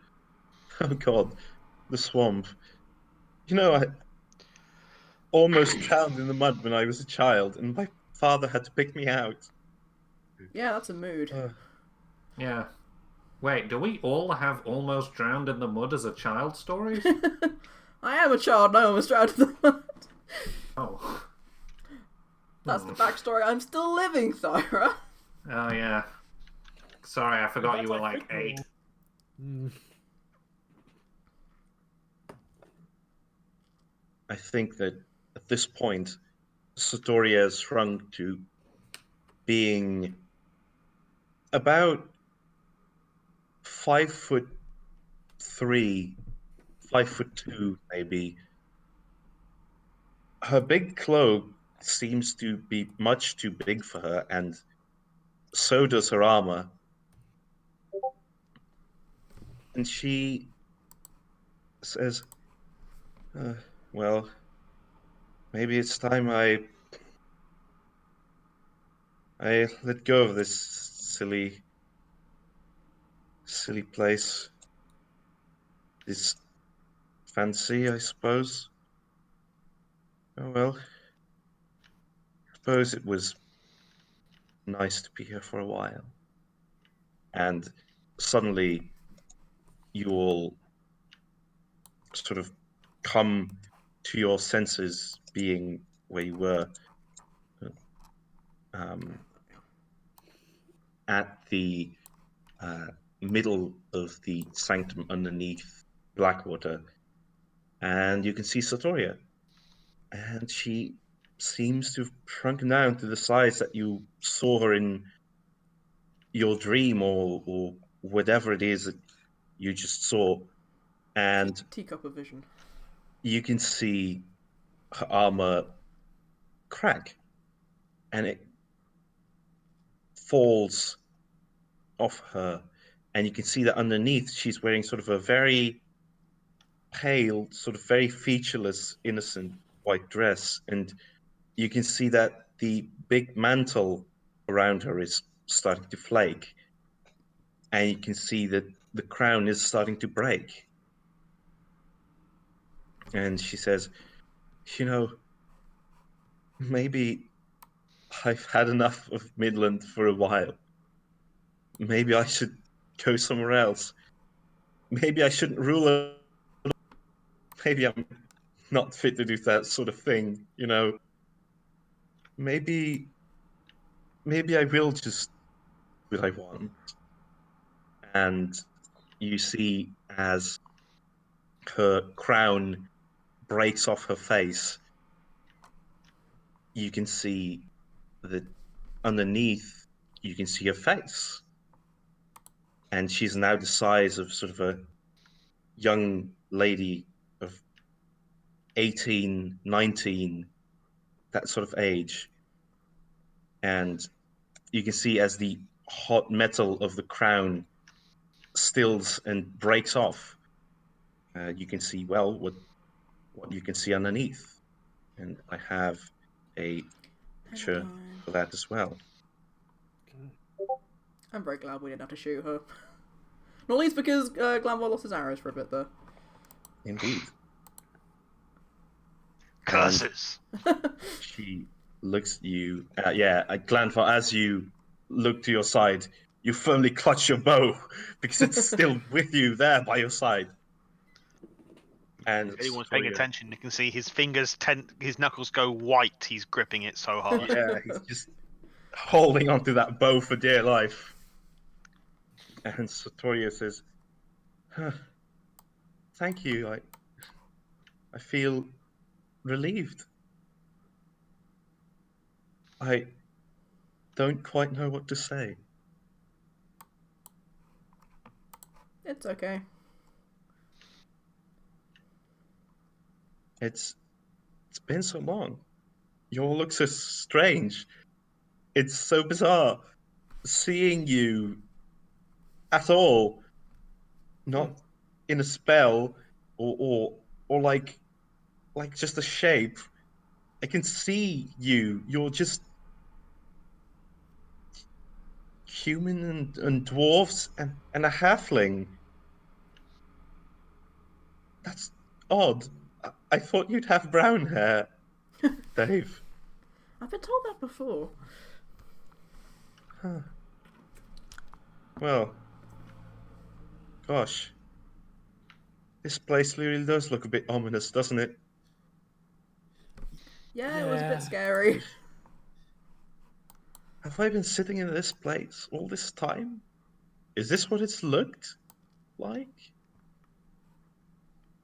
Oh God, the swamp. You know, I almost drowned in the mud when I was a child, and my father had to pick me out. Yeah, that's a mood. Yeah. Wait, do we all have almost drowned in the mud as a child stories? I am a child and I almost drowned in the mud. Oh. That's the backstory. I'm still living, Thyra. Oh, yeah. Sorry, I forgot fact, you were I like think we're 8. I think that at this point, Satoria has shrunk to being about 5'3", 5'2", maybe. Her big cloak seems to be much too big for her, and so does her armor. And she says, well, maybe it's time I let go of this silly place. This fancy, I suppose. Oh well. I suppose it was nice to be here for a while. And suddenly you all sort of come to your senses, being where you were at the middle of the sanctum underneath Blackwater, and you can see Satoria, and she seems to have shrunken down to the size that you saw her in your dream or whatever it is that you just saw. And Teacup of vision. you can see her armor crack, and it falls off her, and you can see that underneath she's wearing sort of a very pale, sort of very featureless, innocent white dress, and you can see that the big mantle around her is starting to flake, and you can see that the crown is starting to break. And she says, you know, maybe I've had enough of Midland for a while. Maybe I should go somewhere else. Maybe I shouldn't rule her. Maybe I'm not fit to do that sort of thing, you know. Maybe I will just do what I want. And you see as her crown breaks off her face, you can see that underneath you can see her face. And she's now the size of sort of a young lady of 18, 19, that sort of age. And you can see as the hot metal of the crown stills and breaks off, you can see, well, what you can see underneath. And I have a picture for that as well. I'm very glad we didn't have to shoot her. Not least because Glanville lost his arrows for a bit there. Indeed. Curses. She looks at you. Glanville, as you look to your side, you firmly clutch your bow because it's still with you there by your side. And If anyone's paying attention, you can see his fingers, his knuckles go white. He's gripping it so hard. Yeah, he's just holding onto that bow for dear life. And Sotoria says, "Thank you. I feel relieved. I don't quite know what to say." It's okay. It's been so long. You all look so strange. It's so bizarre seeing you at all, not in a spell or like just a shape. I can see you. You're just human and dwarves and a halfling. That's odd. I thought you'd have brown hair, Dave. I've been told that before. Huh. Well, gosh. This place really does look a bit ominous, doesn't it? Yeah, it was a bit scary. Have I been sitting in this place all this time? Is this what it's looked like?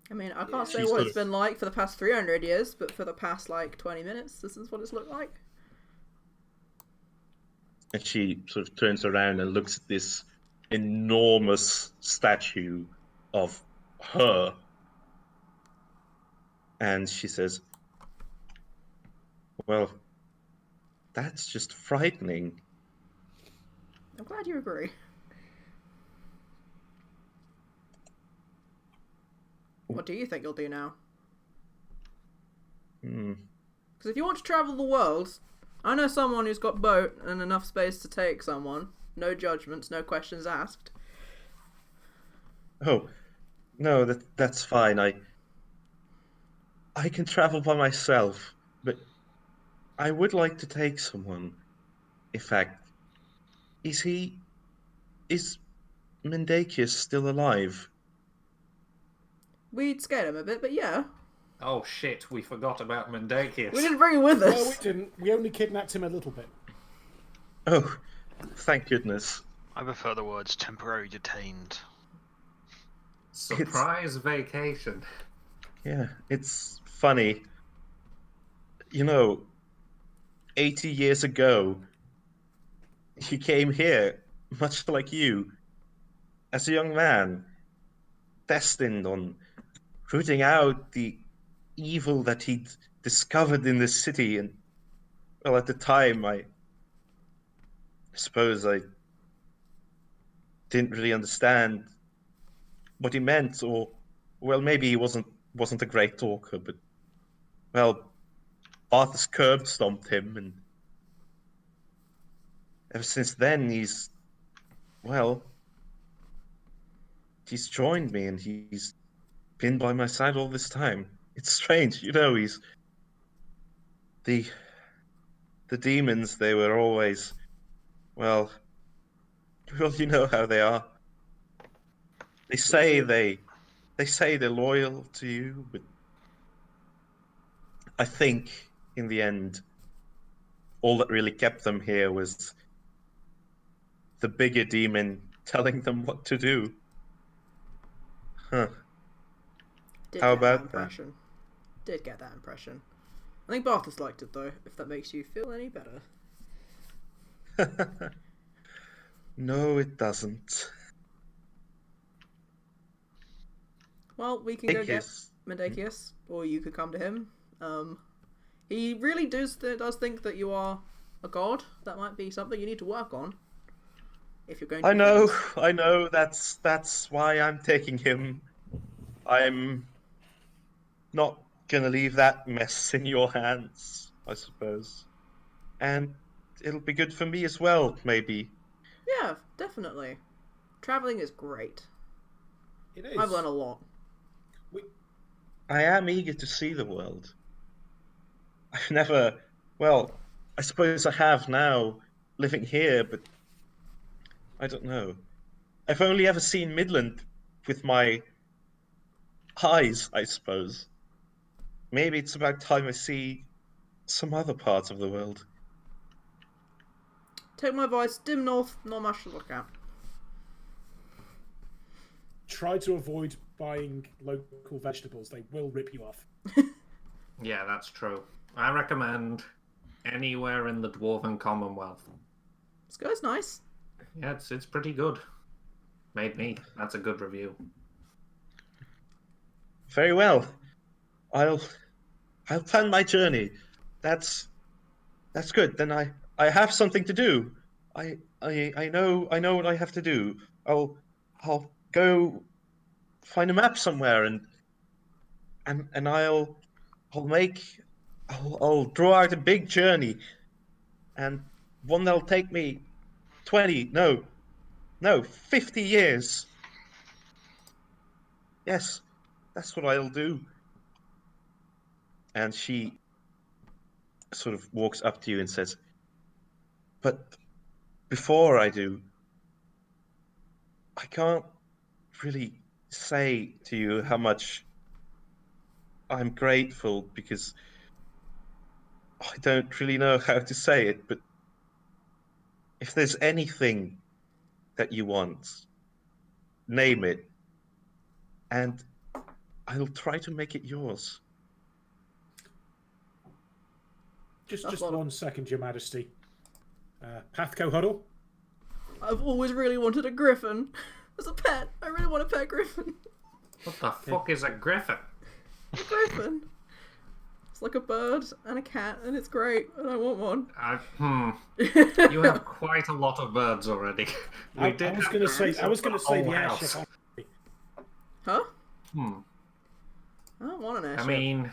I mean, I can't say She's what sort it's of- been like for the past 300 years, but for the past, 20 minutes, this is what it's looked like. And she sort of turns around and looks at this enormous statue of her. And she says, well, that's just frightening. I'm glad you agree. What do you think you'll do now? Because if you want to travel the world, I know someone who's got boat and enough space to take someone. No judgments, no questions asked. Oh, no, that's fine. I can travel by myself, but I would like to take someone. In fact, is Mendacius still alive? We'd scared him a bit, but yeah. Oh shit, we forgot about Mendacius. We didn't bring him with us. No, we didn't. We only kidnapped him a little bit. Oh, thank goodness. I prefer the words temporarily detained. Surprise vacation. Yeah, it's funny. You know, 80 years ago, he came here, much like you, as a young man, destined on rooting out the evil that he'd discovered in this city. And, well, at the time, I suppose I didn't really understand what he meant, or, well, maybe he wasn't a great talker, but, well, Arthur's curb stomped him, and ever since then, well, he's joined me, and he's been by my side all this time. It's strange, he's the demons. They were always, well, you know how they are. They say they're loyal to you, but I think in the end, all that really kept them here was the bigger demon telling them what to do. Huh. Did How get that about that? impression. Did get that impression. I think Bartus liked it though, if that makes you feel any better. No, it doesn't. Well, we can go get Mendacius. Mendacius, or you could come to him. He really does think that you are a god. That might be something you need to work on. If you're going to I be know, friends. I know. That's why I'm taking him. I'm not gonna leave that mess in your hands, I suppose. And it'll be good for me as well, maybe. Yeah, definitely. Traveling is great. It is. I've learned a lot. I am eager to see the world. I've never, well, I suppose I have now, living here, but I don't know. I've only ever seen Midland with my eyes, I suppose. Maybe it's about time I see some other parts of the world. Take my advice, dim north, not much to look at. Try to avoid buying local vegetables. They will rip you off. Yeah, that's true. I recommend anywhere in the Dwarven Commonwealth. This guy's nice. Yeah, it's pretty good. Made me. That's a good review. Very well. I'll plan my journey. That's good. Then I have something to do. I know what I have to do. I'll go find a map somewhere and I'll draw out a big journey, and one that'll take me 50 years. Yes, that's what I'll do. And she sort of walks up to you and says, but before I do, I can't really say to you how much I'm grateful, because I don't really know how to say it, but if there's anything that you want, name it, and I'll try to make it yours. Just 1 second, Your Majesty. PATHCO huddle. I've always really wanted a griffin. As a pet, I really want a pet griffin. What the fuck is a griffin? A griffin. It's like a bird and a cat, and it's great, and I want one. You have quite a lot of birds already. I was going to say the airship. Huh? I don't want an airship. I mean,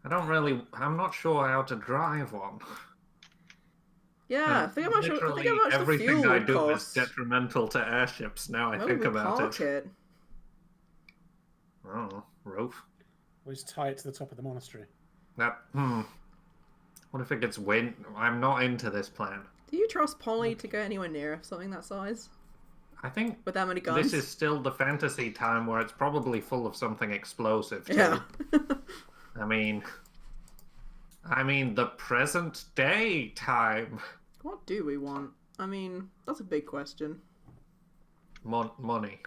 I'm not sure how to drive one. Yeah, I think I'm not sure. I think Literally how much the everything fuel I would do cost. is detrimental to airships now I Where think would we about park it. it? Oh, roof. We'll just tie it to the top of the monastery. What if it gets wind? I'm not into this plan. Do you trust Polly to go anywhere near something that size? I think With that many guns? this is still the fantasy time where it's probably full of something explosive too. Yeah. I mean the present day time. What do we want? I mean, that's a big question. Money.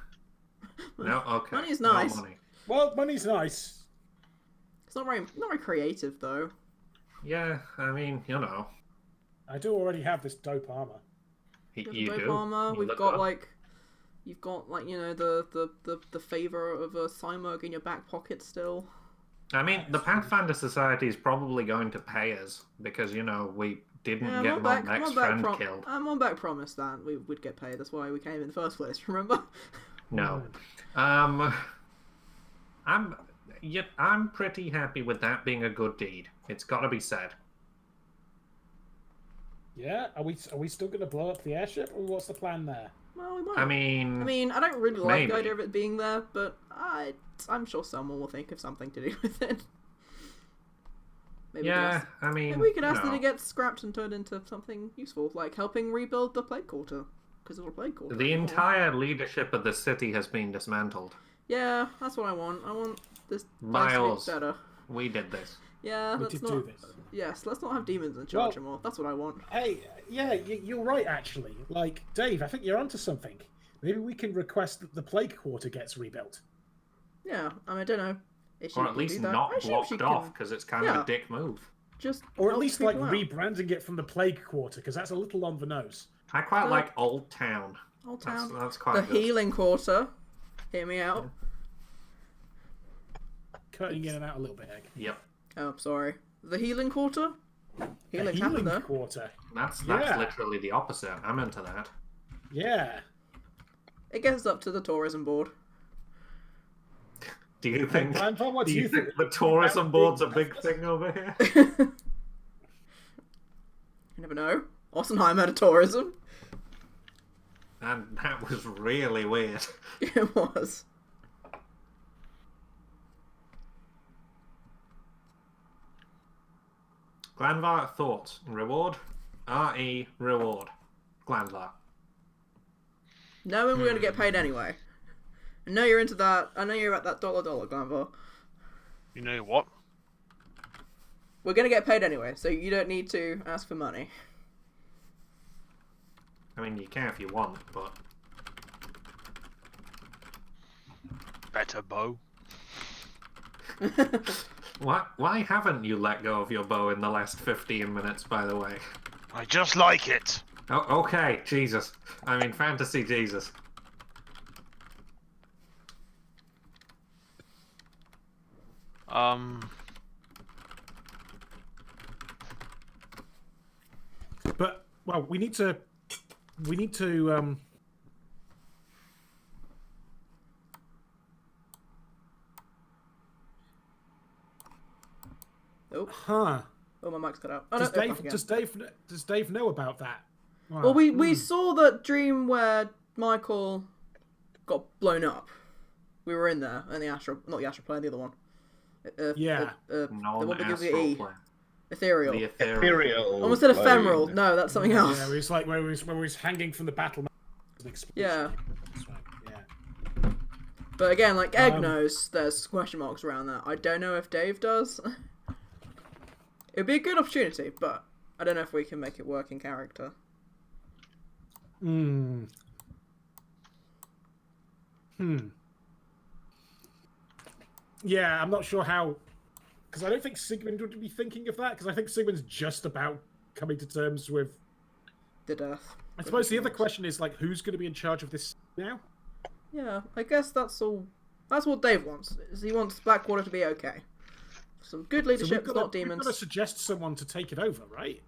No, okay. Money's not nice. money. Well, money's nice. It's not very creative though. Yeah, I mean, you know, I do already have this dope armor. you Dope do. armor. You We've look got good. like, you've got like the favor of a Cymurg in your back pocket still. I mean, the Pathfinder Society is probably going to pay us because, you know, we didn't Yeah, get Montmech's friend killed. Monbeck promised that we would get paid. That's why we came in the first place. Remember? No. I'm pretty happy with that being a good deed. It's got to be said. Yeah, are we still going to blow up the airship, or what's the plan there? Well, we might. I mean, I don't really like maybe. the idea of it being there, but I'm sure someone will think of something to do with it. Maybe yeah, I mean, maybe we could ask you that know, it gets scrapped and turned into something useful, like helping rebuild the plague quarter, because of a plague quarter. the entire leadership of the city has been dismantled. Yeah, that's what I want. I want this place Miles. to be better. We did this. Yeah, We let's did not. do this. Yes, let's not have demons in charge anymore. That's what I want. Hey, yeah, you're right, actually. Like, Dave, I think you're onto something. Maybe we can request that the plague quarter gets rebuilt. Yeah, I mean, I don't know. If she Or can at least do that. not I assume blocked she off, can because it's kind of Yeah. a dick move. Just Or at help least, like, people out. rebranding it from the plague quarter, because that's a little on the nose. I quite Good. like Old Town. Old That's, Town. that's quite The good. healing quarter. Hear me out. Cutting in and out a little bit, Egg. Yep. Oh, sorry. The healing quarter? A Healing's healing happened there. quarter. That's Yeah. literally the opposite. I'm into that. Yeah. It gets up to the tourism board. Do you think? Grandpa, what Do you think the tourism board's a big thing over here? You never know. Ossenheim had a tourism. And that was really weird. It was. Glanvar, thoughts. Reward. R.E. Reward. Glanvar. Knowing we're going to get paid anyway. I know you're into that. I know you're at that dollar, Glanville. You know what? We're going to get paid anyway, so you don't need to ask for money. I mean, you can if you want, but... Better bow. Why haven't you let go of your bow in the last 15 minutes, by the way? I just like it. Oh, okay, Jesus. I mean, fantasy Jesus. But, well, we need to... Oh, Huh. oh, my mic's cut out. Oh, Does no, back again. Does Dave know about that? Wow. Well, we saw that dream where Michael got blown up. We were in there, in the astral, not the astral plane, the other one. Yeah. The one that gives you Non-astral E. plane. Ethereal. The ethereal. Imperial. Almost said plane. ephemeral. No, that's something else. Yeah, it was like where he was hanging from the battle. Yeah. That's right, yeah. But again, like Egg knows there's question marks around that. I don't know if Dave does. It'd be a good opportunity, but I don't know if we can make it work in character. Yeah, I'm not sure how, because I don't think Sigmund would be thinking of that, because I think Sigmund's just about coming to terms with... The death. I suppose the other question is, like, who's going to be in charge of this now? Yeah, I guess that's all. That's what Dave wants. Is he wants Blackwater to be okay. Some good leadership, not demons. We've got to suggest someone to take it over, right?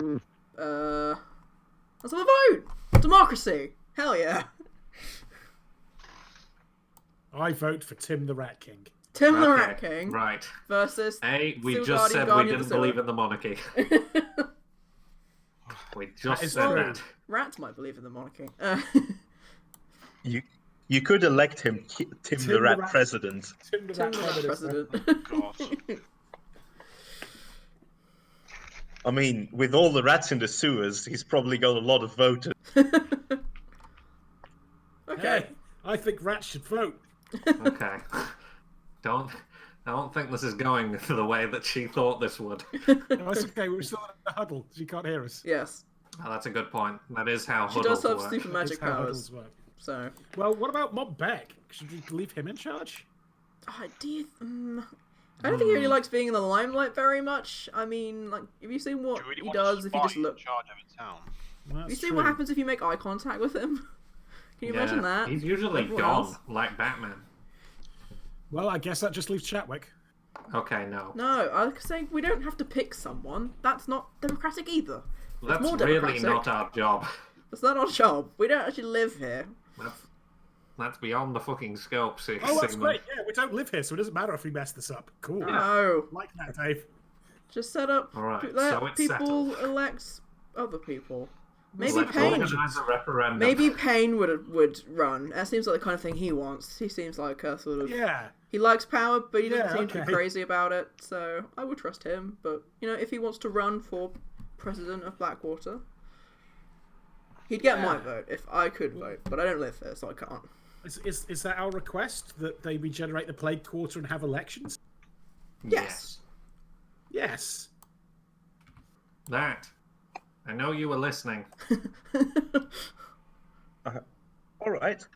Let's have a vote! Democracy! Hell yeah. I vote for Tim the Rat King. Tim the Okay, Rat King Right. versus Hey, we Still just said we Guardian of didn't the believe Sewer. in the monarchy. We just is said true. that. Rats might believe in the monarchy. You could elect him Tim the Rat president. Tim the Tim Rat the Rat Minister. president. God. I mean, with all the rats in the sewers, he's probably got a lot of voters. Okay. Hey, I think rats should vote. Okay. I don't think this is going the way that she thought this would. No, it's okay, we're still in a huddle. She can't hear us. Yes. Oh, that's a good point. That is how She does huddles have work. super magic That's how powers. huddles work. So. Well, what about Mob Beck? Should we leave him in charge? Do you, I don't think he really likes being in the limelight very much. I mean, like, have you seen what Do you really he want does a if you spy just look? in charge of a town? Have you seen what happens if you make eye contact with him? Can you imagine that? He's usually Everyone gone, else? like Batman. Well, I guess that just leaves Chatwick. Okay, no. No, I was saying we don't have to pick someone. That's not democratic either. That's more really democratic. not our job. That's not our job. We don't actually live here. That's beyond the fucking scope, Sigmund. Oh, that's great. Yeah, we don't live here, so it doesn't matter if we mess this up. Cool. No. Like that, Dave. Just set up. All right, Let so it's people settled. elect other people. Maybe Let's Payne. organise a referendum. Maybe Payne would run. That seems like the kind of thing he wants. He seems like a sort of. Yeah. He likes power, but he doesn't Yeah, seem to okay. be crazy about it. So I would trust him. But if he wants to run for president of Blackwater, he'd get my vote if I could vote. But I don't live there, so I can't. Is that our request, that they regenerate the Plague Quarter and have elections? Yes. Yes. That. I know you were listening. All right.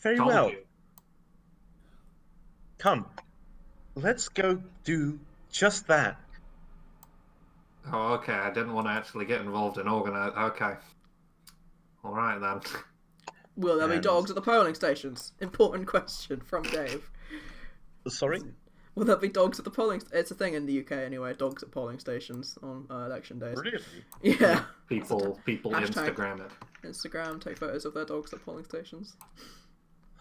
Very Told well. you. Come. Let's go do just that. Oh, okay. I didn't want to actually get involved in organize. Okay. All right then. Will there be And- dogs at the polling stations? Important question from Dave. Sorry? Will there be dogs at the polling? It's a thing in the UK anyway. Dogs at polling stations on election days. Really? Yeah. People Hashtag. Instagram it. Instagram take photos of their dogs at polling stations.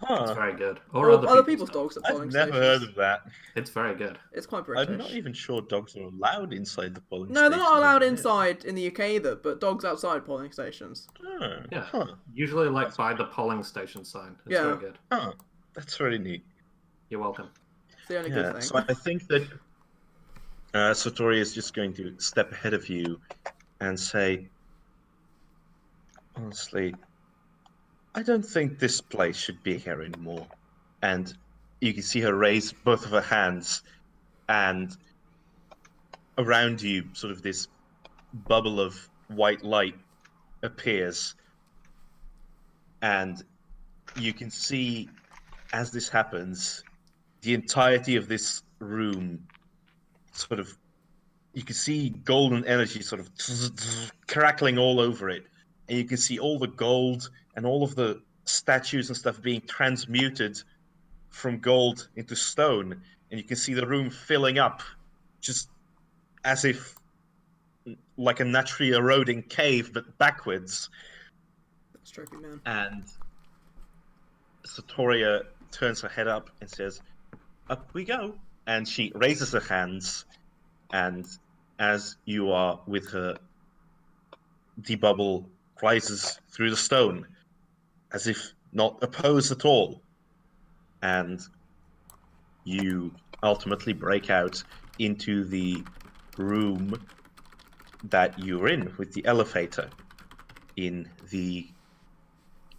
It's Huh. very good. Or other people's dogs at I've polling never stations. heard of that. It's very good. It's quite British. I'm not even sure dogs are allowed inside the polling No, they're stations not allowed over here. inside in the UK either, but dogs outside polling stations. Oh, Yeah. Huh. Usually like by the polling station sign. It's Yeah. very good. Huh. That's very neat. You're welcome. It's the only Yeah, good thing. so I think that Satori is just going to step ahead of you and say, honestly, I don't think this place should be here anymore. And you can see her raise both of her hands, and around you, sort of this bubble of white light appears. And you can see, as this happens, the entirety of this room sort of, you can see golden energy sort of crackling all over it, and you can see all the gold and all of the statues and stuff being transmuted from gold into stone, and you can see the room filling up just as if like a naturally eroding cave but backwards. That's tricky, man. And Satoria turns her head up and says, "Up we go." And she raises her hands, and as you are with her, the bubble rises through the stone, as if not opposed at all. And you ultimately break out into the room that you're in with the elevator in the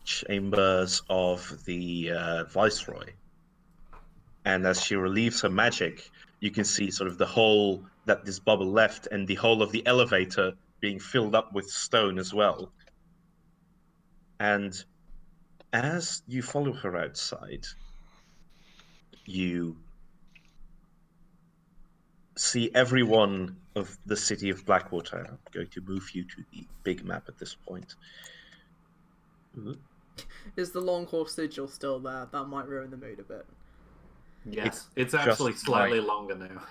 chambers of the Viceroy. And as she relieves her magic, you can see sort of the hole that this bubble left and the whole of the elevator being filled up with stone as well. And as you follow her outside, you see everyone of the city of Blackwater. I'm going to move you to the big map at this point. Is the long horse sigil still there? That might ruin the mood a bit. Yes. It's actually just slightly like- longer now.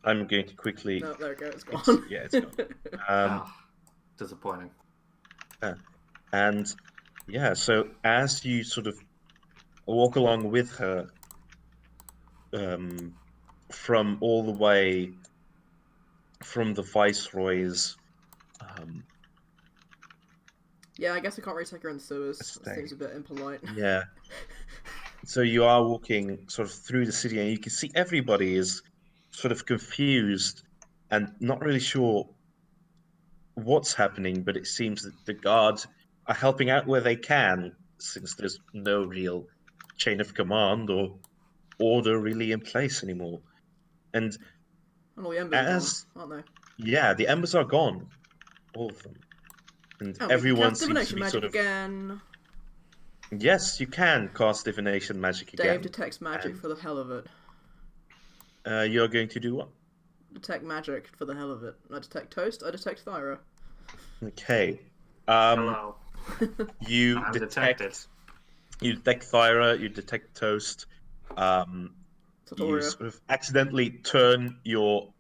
I'm going to quickly... No, there we go, it's It's- gone. yeah, it's gone. Oh, disappointing. And yeah, so as you sort of walk along with her, from all the way from the Viceroy's, Yeah, I guess we can't really take her in the sewers. Stay. That seems a bit impolite. yeah. So you are walking sort of through the city, and you can see everybody is sort of confused and not really sure what's happening, but it seems that the guards are helping out where they can, since there's no real chain of command or order really in place anymore. And And all the embers As- are gone, aren't yeah, the embers are gone, all of them, and they? Oh, we can everyone cast seems to divination be magic sort of. again. Yes, you can cast divination magic Dave again. detects magic And- for the hell of it. You're going to do what? Detect magic for the hell of it. I detect toast. I detect Thyra. Okay. Hello. You I'm detect. detected. You detect Thyra. You detect Toast. You Satoria. sort of accidentally turn your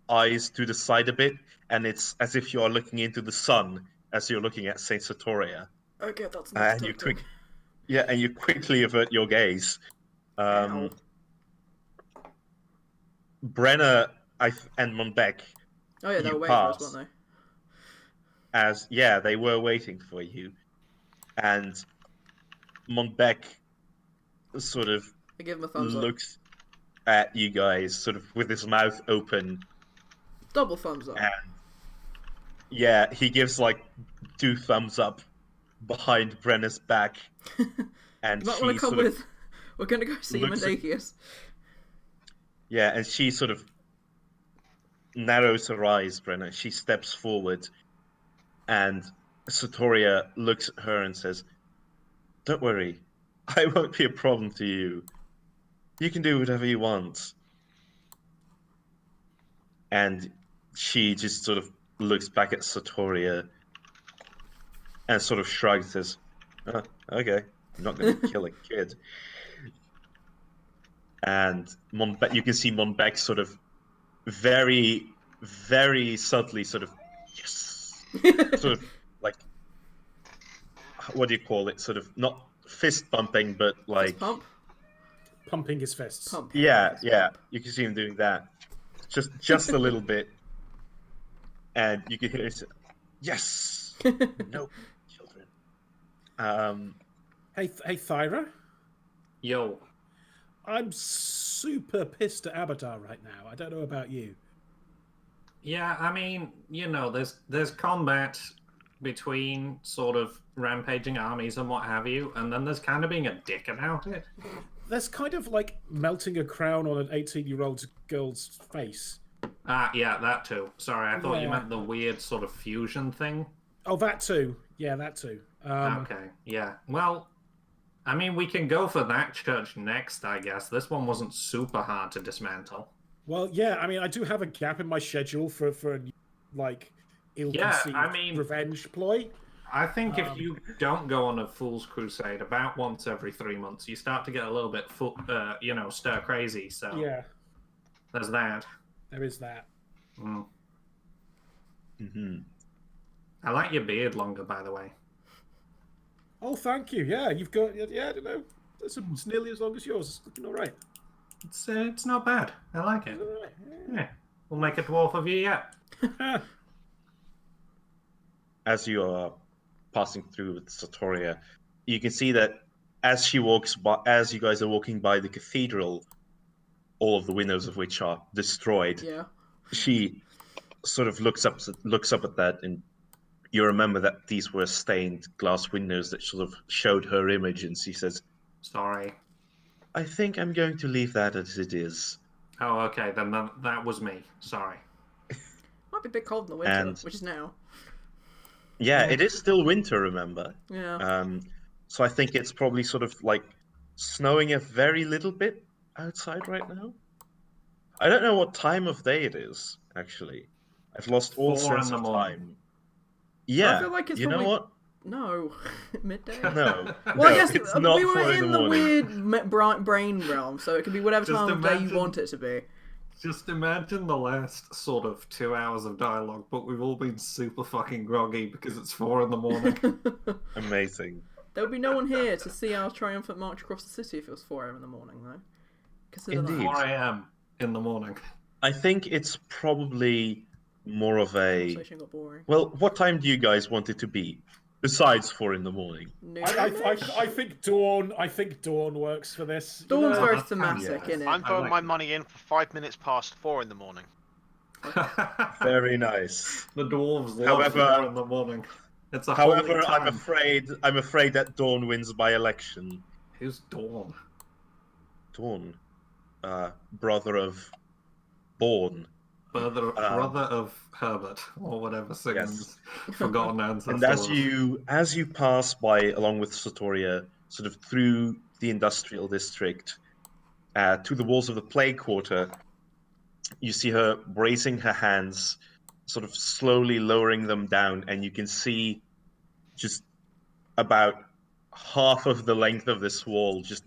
eyes to the side a bit, and it's as if you are looking into the sun as you're looking at Saint Satoria. Okay, that's not And detecting. and you quickly avert your gaze. Ow. Brenna and Monbeck, Oh yeah, they you were waiting for us, pass weren't as they were waiting for you, and Monbeck sort of they? I give him a thumbs up. looks at you guys, sort of with his mouth open, Double thumbs up. and he gives like 2 thumbs up behind Brenna's back, and You might want she to come sort of with. We're gonna go see looks at- Mendacius. and she sort of narrows her eyes. Brenna, she steps forward, and Satoria looks at her and says, "Don't worry, I won't be a problem to you. You can do whatever you want." And she just sort of looks back at Satoria and sort of shrugs, says, "Oh, okay, I'm not going to kill a kid." And you can see Monbeck sort of very, very subtly sort of, yes, sort of like, what do you call it? Sort of not fist bumping, but Fist like, pump. Pumping his fists. Pump. yeah, Fist yeah, pump. you can see him doing that, just a little bit, and you can hear it, yes, no children. Hey, Thyra. Yo. I'm super pissed at Abadar right now. I don't know about you. Yeah, I mean, there's combat between sort of rampaging armies and what have you, and then there's kind of being a dick about it. There's kind of like melting a crown on an 18-year-old girl's face. Yeah, that too. Sorry, I thought you Yeah. meant the weird sort of fusion thing. Oh, that too. Yeah, that too. Okay, yeah. Well, I mean, we can go for that church next, I guess. This one wasn't super hard to dismantle. Well, yeah. I mean, I do have a gap in my schedule for a like ill-conceived I mean- revenge ploy. I think if you don't go on a fool's crusade about once every 3 months, you start to get a little bit, stir crazy. So Yeah, there's that. there is that. Mm. Mm-hmm. I like your beard longer, by the way. Oh, thank you. Yeah, you've got. Yeah, I don't know. It's nearly as long as yours. It's looking all right. It's not bad. I like it. It's all right. Yeah, we'll make a dwarf of you yet. Yeah. As you are passing through with Satoria, you can see that as you guys are walking by the cathedral, all of the windows of which are destroyed, Yeah. she sort of looks up at that, and you remember that these were stained glass windows that sort of showed her image, and she says, Sorry. "I think I'm going to leave that as it is." Oh, okay. Then that was me. Sorry. Might be a bit cold in the winter, And- which is now. Yeah, Yeah. it is still winter, remember. Yeah. So I think it's probably sort of like snowing a very little bit outside right now. I don't know what time of day it is, actually. I've lost all 4 sense in the of morning. time. Yeah, feel like it's you know probably- what? No. Midday. No. Well, I no, guess it's not we were 4 in the the morning. weird brain realm, so it can be whatever Just time of day you imagine- want it to be. Just imagine the last sort of 2 hours of dialogue, but we've all been super fucking groggy because it's 4 in the morning. Amazing. There would be no one here to see our triumphant march across the city if it was 4 a.m. in the morning, though. Consider Indeed. 4 a.m. in the morning. I think it's probably more of that. a... Conversation got boring. Well, what time do you guys want it to be? Besides 4 in the morning. I think dawn. I think dawn works for this. you Dawn's know? very that's thematic, kind of- innit? I'm I throwing like my it. money in for 5 minutes past 4 in the morning. Very nice. The dwarves love However- 4 in the morning. It's a holy However, I'm time. afraid that Dawn wins by election. Who's Dawn? Dawn, brother of Born. Brother of Herbert, or whatever Sigmund's forgotten ancestor And as was. you pass by, along with Satoria, sort of through the industrial district, to the walls of the Plague Quarter, you see her raising her hands, sort of slowly lowering them down, and you can see just about half of the length of this wall just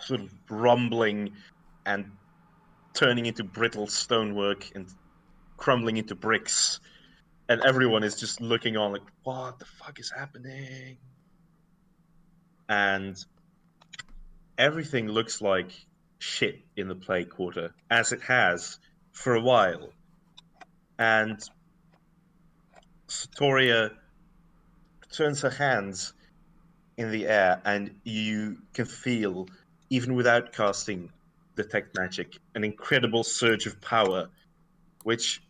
sort of rumbling and turning into brittle stonework and crumbling into bricks. And everyone is just looking on like, what the fuck is happening? And everything looks like shit in the play quarter, as it has for a while. And Satoria turns her hands in the air, and you can feel, even without casting Detect Magic, an incredible surge of power, which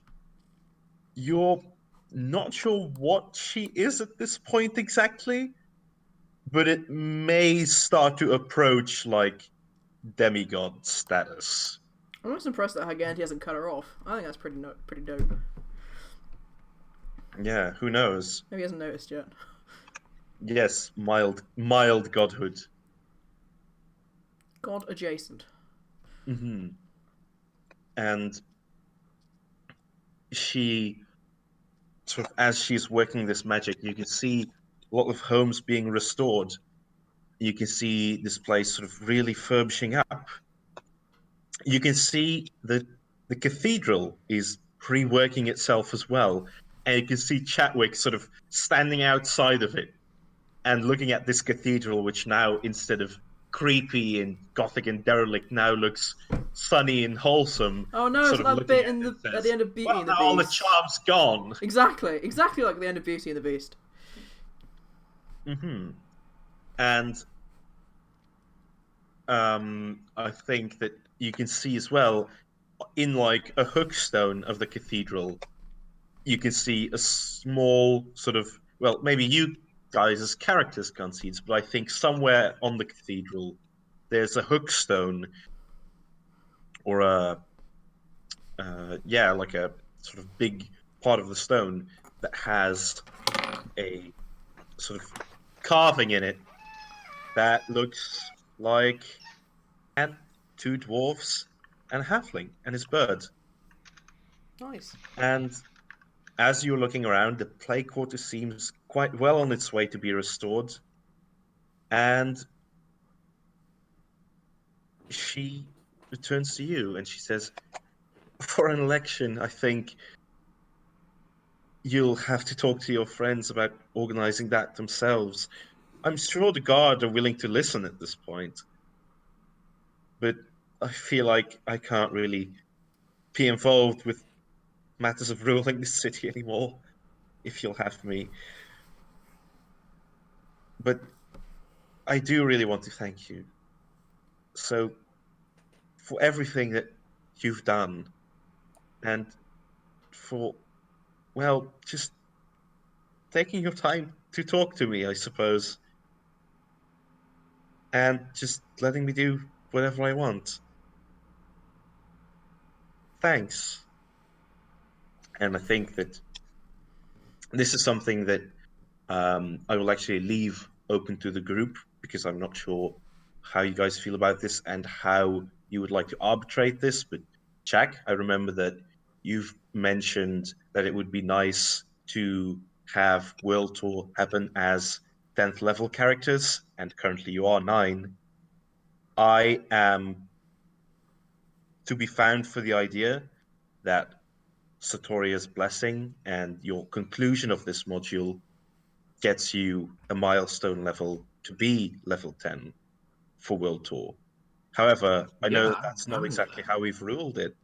you're not sure what she is at this point exactly, but it may start to approach like demigod status. I'm just impressed that Haganti hasn't cut her off. I think that's pretty dope. Yeah, who knows? Maybe he hasn't noticed yet. Yes, mild godhood. God adjacent. Mm-hmm. And she, sort of, as she's working this magic, you can see a lot of homes being restored. You can see this place sort of really furbishing up. You can see that the cathedral is reworking itself as well. And you can see Chatwick sort of standing outside of it and looking at this cathedral, which now, instead of creepy and gothic and derelict, now looks sunny and wholesome. Oh no, sort it's of that bit looking in at it at says, the end of Beauty well, and the now all the Beast. charm's gone. Exactly like the end of Beauty and the Beast. Mm-hmm. And I think that you can see as well, in like a hookstone of the cathedral, you can see a small sort of, well, maybe you guys as characters can't see it, but I think somewhere on the cathedral there's a hookstone or like a sort of big part of the stone that has a sort of carving in it that looks like two dwarfs and a halfling and his bird. Nice. And as you're looking around, the play quarter seems quite well on its way to be restored. And she returns to you and she says, for an election, I think you'll have to talk to your friends about organizing that themselves. I'm sure the guard are willing to listen at this point, but I feel like I can't really be involved with matters of ruling this city anymore, if you'll have me. But I do really want to thank you. So, for everything that you've done, and for, well, just taking your time to talk to me, I suppose, and just letting me do whatever I want. Thanks. And I think that this is something that I will actually leave open to the group, because I'm not sure how you guys feel about this and how you would like to arbitrate this. But Jack, I remember that you've mentioned that it would be nice to have World Tour happen as 10th level characters, and currently you are 9. I am to be found for the idea that Satoria's blessing and your conclusion of this module gets you a milestone level to be level 10 for World Tour. However, I know that that's not exactly how we've ruled it,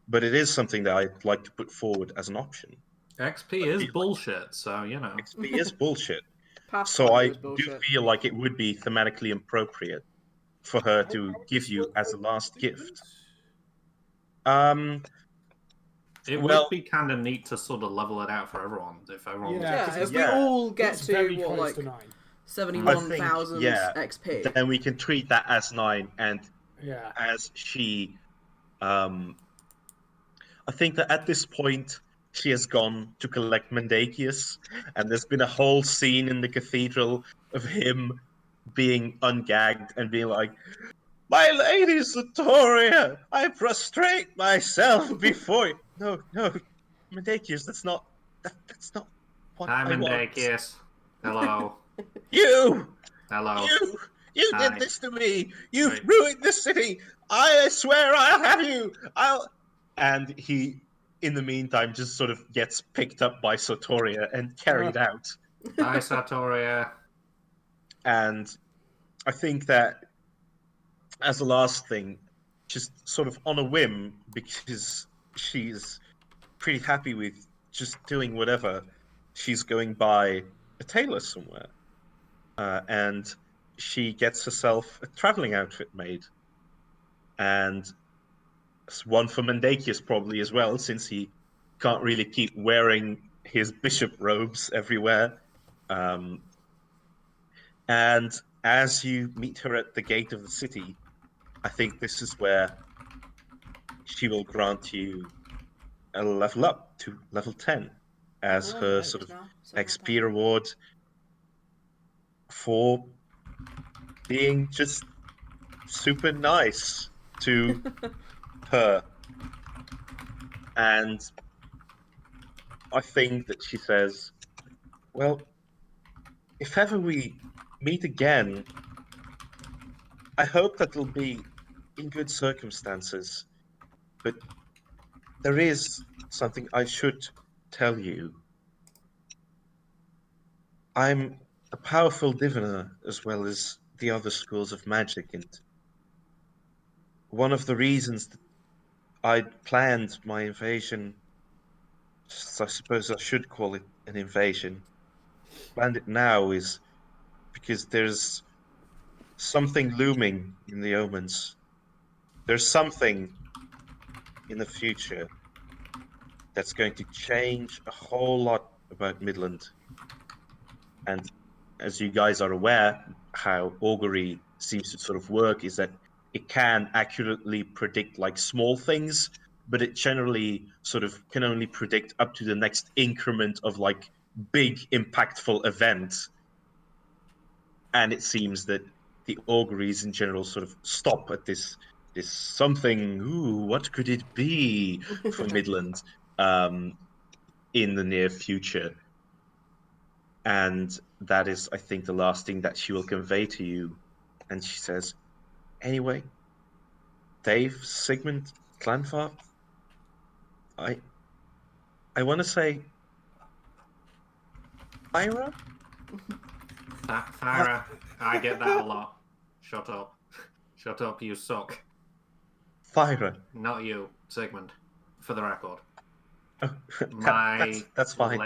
but it is something that I'd like to put forward as an option. XP is bullshit, so you know. XP is bullshit. So Pathfinder I is do bullshit. feel like it would be thematically appropriate for her to give you as a last gift. It Well, would be kind of neat to sort of level it out for everyone if everyone was Yeah, 'cause if it's- we all get it's to very what, close like to 9. 71,000 yeah, XP. then we can treat that as 9, and Yeah. as she I think that at this point she has gone to collect Mendacius, and there's been a whole scene in the cathedral of him being ungagged and being like, My lady Satoria, I prostrate myself before you. No, no, Mendacius, that's not what Hi, I want. Mendacius. Hello. You! Hello. You Hi. did this to me! You've Right. ruined this city! I swear I'll have you! And he, in the meantime, just sort of gets picked up by Sotoria and carried out. Hi, Satoria. And I think that, as a last thing, just sort of on a whim, because she's pretty happy with just doing whatever, she's going by a tailor somewhere. And she gets herself a traveling outfit made. And one for Mendacius probably as well, since he can't really keep wearing his bishop robes everywhere. And as you meet her at the gate of the city, I think this is where she will grant you a level up to level 10 as Level her 8 sort of now, so not XP bad. reward for being just super nice to her. And I think that she says, well, if ever we meet again, I hope that it'll be in good circumstances. But there is something I should tell you. I'm a powerful diviner as well as the other schools of magic, and one of the reasons that I planned my invasion, I suppose I should call it an invasion, planned it now is because there's something looming in the omens. There's something in the future that's going to change a whole lot about Midland. And as you guys are aware, how augury seems to sort of work is that it can accurately predict like small things, but it generally sort of can only predict up to the next increment of like big impactful events. And it seems that the auguries in general sort of stop at this something. Ooh, what could it be for Midland in the near future? And that is, I think, the last thing that she will convey to you. And she says, anyway, Dave, Sigmund, Clanfar, I want to say, Ira? Thyra, I get that a lot. Shut up. Shut up, you suck. Thyra. Not you, Sigmund. For the record. Oh, My that's fine.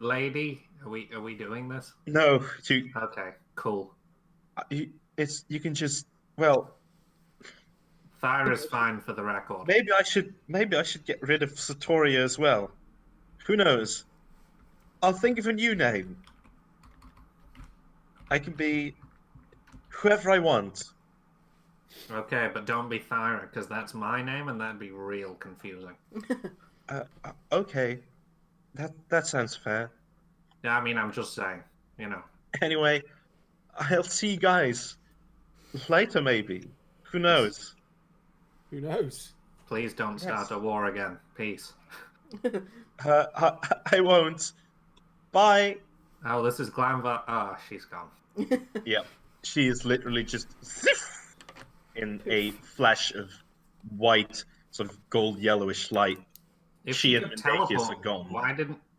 lady, are we doing this? No, Okay, cool. you can just, well, Thyra's fine for the record. maybe I should get rid of Satoria as well. Who knows? I'll think of a new name. I can be whoever I want. Okay, but don't be Thyra, because that's my name, and that'd be real confusing. Okay, that sounds fair. Yeah, I mean, I'm just saying, you know. Anyway, I'll see you guys later, maybe. Who knows? Who knows? Please don't start a war again. Peace. I won't. Bye. Oh, this is Glanva. Ah, she's gone. Yep, she is literally just in a flash of white, sort of gold yellowish light. If She she and could Mendacius teleport, are gone.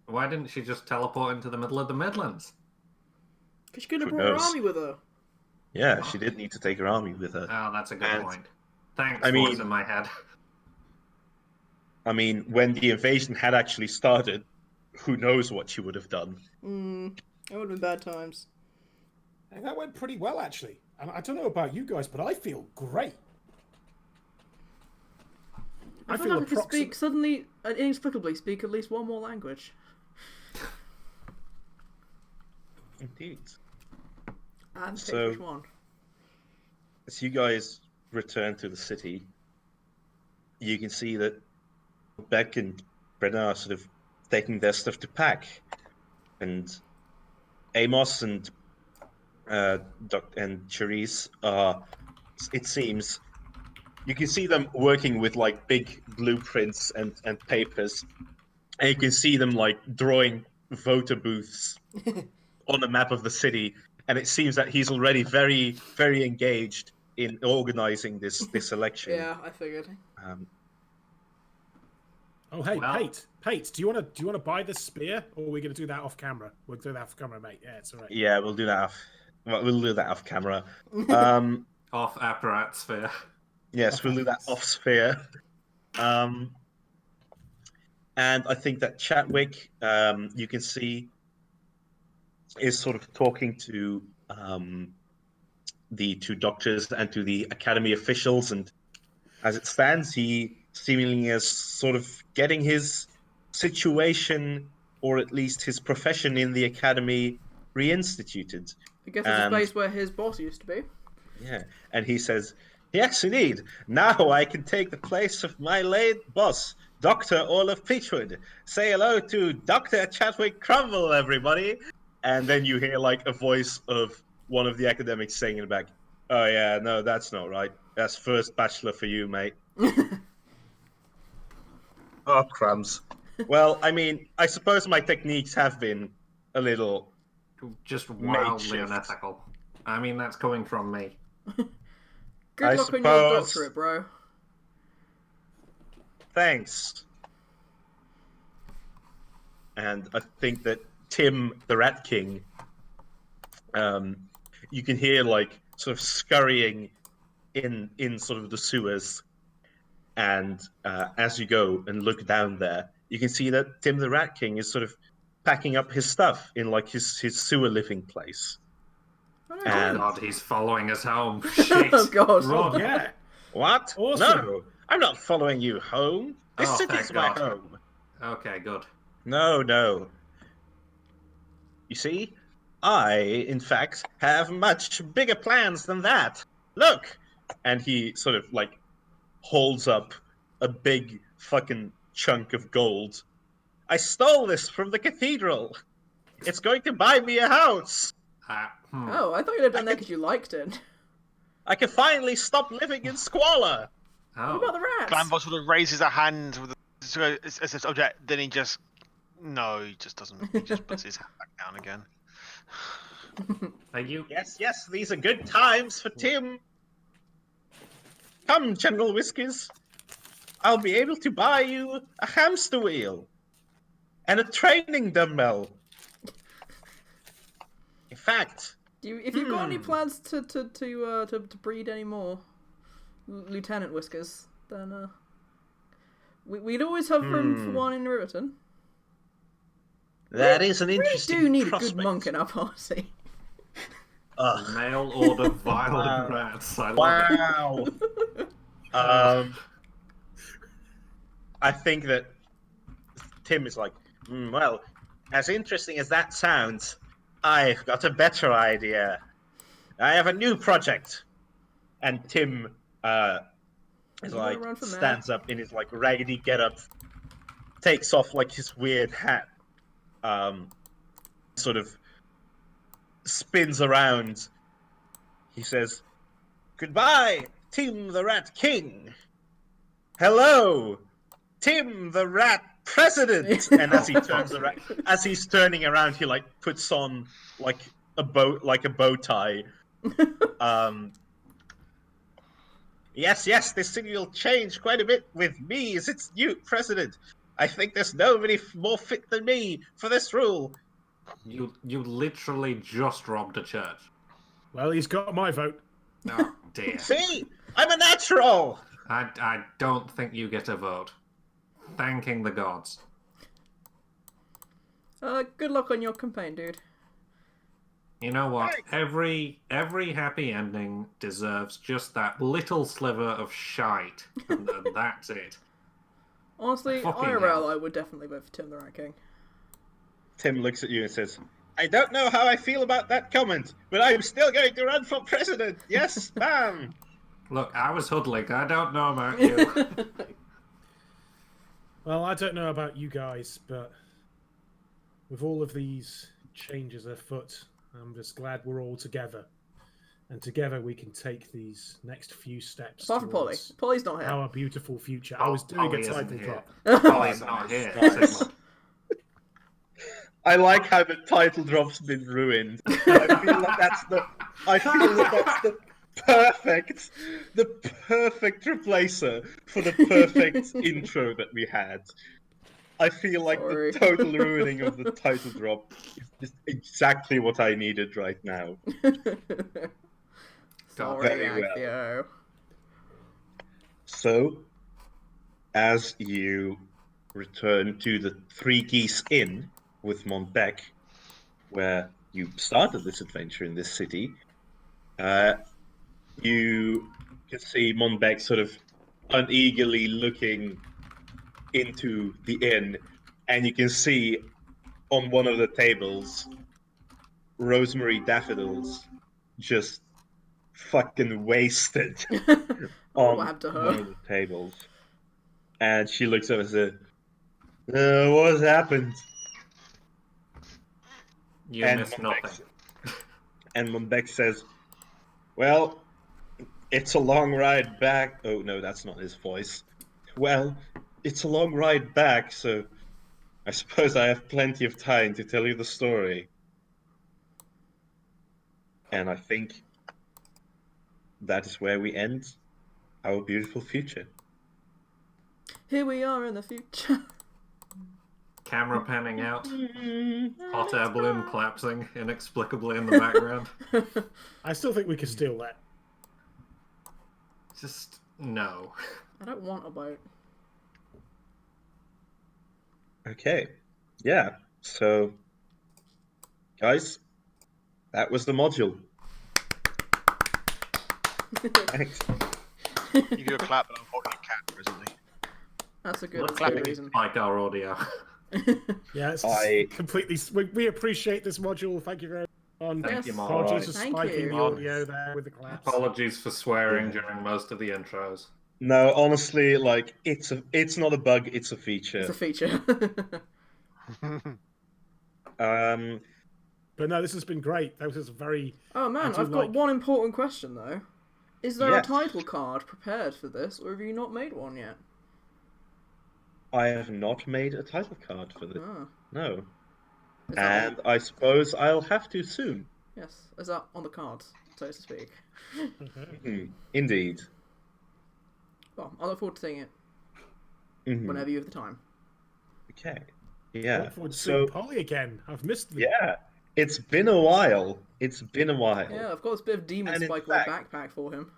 why didn't she just teleport into the middle of the Midlands? Because she could have Who brought her knows? army with her. Yeah, she did need to take her army with her. Oh, that's a good And, point. Thanks, I mean- voice in my head. I mean, when the invasion had actually started, who knows what she would have done. It would have been bad times. And that went pretty well, actually. And I don't know about you guys, but I feel great. I feel like I could speak suddenly, inexplicably speak at least one more language. Indeed. And pick So- which one. As you guys return to the city, you can see that Beck and Brenna are sort of taking their stuff to pack. And Amos and Doc and Charisse are, it seems, you can see them working with like big blueprints and papers, and you can see them like drawing voter booths on a map of the city, and it seems that he's already very engaged in organizing this election. Yeah, I figured. Oh, hey, Well- Pate, do you want to buy this spear, or are we going to do that off camera? We'll do that off camera, mate. Yeah, it's all right. Yeah, we'll do that. We'll do that off camera. Off apparat sphere. Yes, we'll do that off sphere. And I think that Chadwick, you can see, is sort of talking to the two doctors and to the academy officials, and as it stands, he seemingly is sort of getting his situation, or at least his profession in the academy, reinstituted. I guess it's a And- place where his boss used to be. Yeah, and he says, "Yes, indeed. Now I can take the place of my late boss, Dr. Olaf Peachwood. Say hello to Dr. Chadwick Crumble, everybody." And then you hear like a voice of one of the academics saying in the back, "Oh yeah, no, that's not right. That's first bachelor for you, mate." Oh, crumbs. Well, I mean, I suppose my techniques have been a little... Just wildly Makeshift. unethical. I mean, that's coming from me. Good I luck on your suppose- doctorate, bro. Thanks. And I think that Tim, the Rat King, you can hear like sort of scurrying in sort of the sewers, and as you go and look down there, you can see that Tim, the Rat King, is sort of packing up his stuff in like his sewer living place. Oh, no, And- God, he's following us home. Shit. Oh, God. Run. Yeah. What? Awesome. No, I'm not following you home. This Oh, city's thank my God. home. Okay, good. No. You see, I, in fact, have much bigger plans than that. Look! And he sort of, like, holds up a big fucking chunk of gold. I stole this from the cathedral. It's going to buy me a house. Oh, I thought you'd have done that because you liked it. I can finally stop living in squalor. What about Oh. the rats? Glambo sort of raises a hand with as an object, then he just he just doesn't. He just puts his hand back down again. Thank you. Yes, these are good times for Tim. Come, General Whiskers. I'll be able to buy you a hamster wheel and a training dumbbell. In fact, If you've got any plans to breed any more Lieutenant Whiskers, then we'd always have room for one in Riverton. that is an We interesting do need prospect. a good monk in our party. Ugh, Mail order violent Wow. rats. I love it. wow. I think that Tim is like, well, as interesting as that sounds, I've got a better idea. I have a new project. And Tim is You like, wanna run for mayor? stands up in his like raggedy getup, takes off like his weird hat, sort of spins around. He says, "Goodbye, Tim the Rat King. Hello, Tim the Rat President." And as he turns around, as he's turning around, he like puts on like a bow tie. Yes, this city will change quite a bit with me as its new president. I think there's nobody more fit than me for this role. You literally just robbed a church. Well, he's got my vote. Oh dear. See, I'm a natural. I don't think you get a vote. Thanking the gods. Good luck on your campaign, dude. You know what? Thanks. Every happy ending deserves just that little sliver of shite, and that's it. Honestly, Fucking IRL, hell. I would definitely vote for Tim the Rat King. Tim looks at you and says, "I don't know how I feel about that comment, but I'm still going to run for president. Yes, ma'am." Look, I was huddling. I don't know about you. Well, I don't know about you guys, but with all of these changes afoot, I'm just glad we're all together. and together we can take these next few steps Apart from Polly. towards Polly's not here. our beautiful future. I was doing Polly a isn't title here. drop. Polly's not here. Nice. Sigma. I like how the title drop's been ruined. I feel like that's the the perfect replacer for the perfect intro that we had. I feel like Sorry. the total ruining of the title drop is just exactly what I needed right now. Sorry, Very well. Accio. So, as you return to the Three Geese Inn with Montbec, where you started this adventure in this city, you can see Montbec sort of uneagerly looking into the inn, and you can see on one of the tables rosemary daffodils just fucking wasted Oh, what on happened to one her? of the tables. And she looks up and says, what has happened? You And missed Montbec- nothing. And Montbec says, well, it's a long ride back. Oh, no, that's not his voice. Well, it's a long ride back, so I suppose I have plenty of time to tell you the story. And I think that is where we end our beautiful future. Here we are in the future. Camera panning out. Hot air balloon collapsing inexplicably in the background. I still think we could steal that. Just no. I don't want a boat. Okay. Yeah. So, guys, that was the module. Thanks. You do a clap, but I'm holding a cat presently. That's a good, Let's that's a do good it reason. like our audio. Yeah, it's I- completely. We appreciate this module. Thank you very much. Thank you, Yes. Mark. Apologies for Thank spiking you. the audio there with the claps. Apologies for swearing Yeah. during most of the intros. No, honestly, like it's not a bug, it's a feature. It's a feature. But no, this has been great. That was very. Oh man, do I've got like- one important question though. Is there Yes. a title card prepared for this, or have you not made one yet? I have not made a title card for this. Ah, No. is that And I suppose I'll have to soon. yes, is that on the cards, so to speak? Indeed. Well, I look forward to seeing it Mhm. whenever you have the time. Okay. I Yeah. look forward to So, seeing Polly again. I've missed the. yeah, it's been a while. It's been a while. Yeah, I've got this bit of demon And in spike fact- white backpack for him.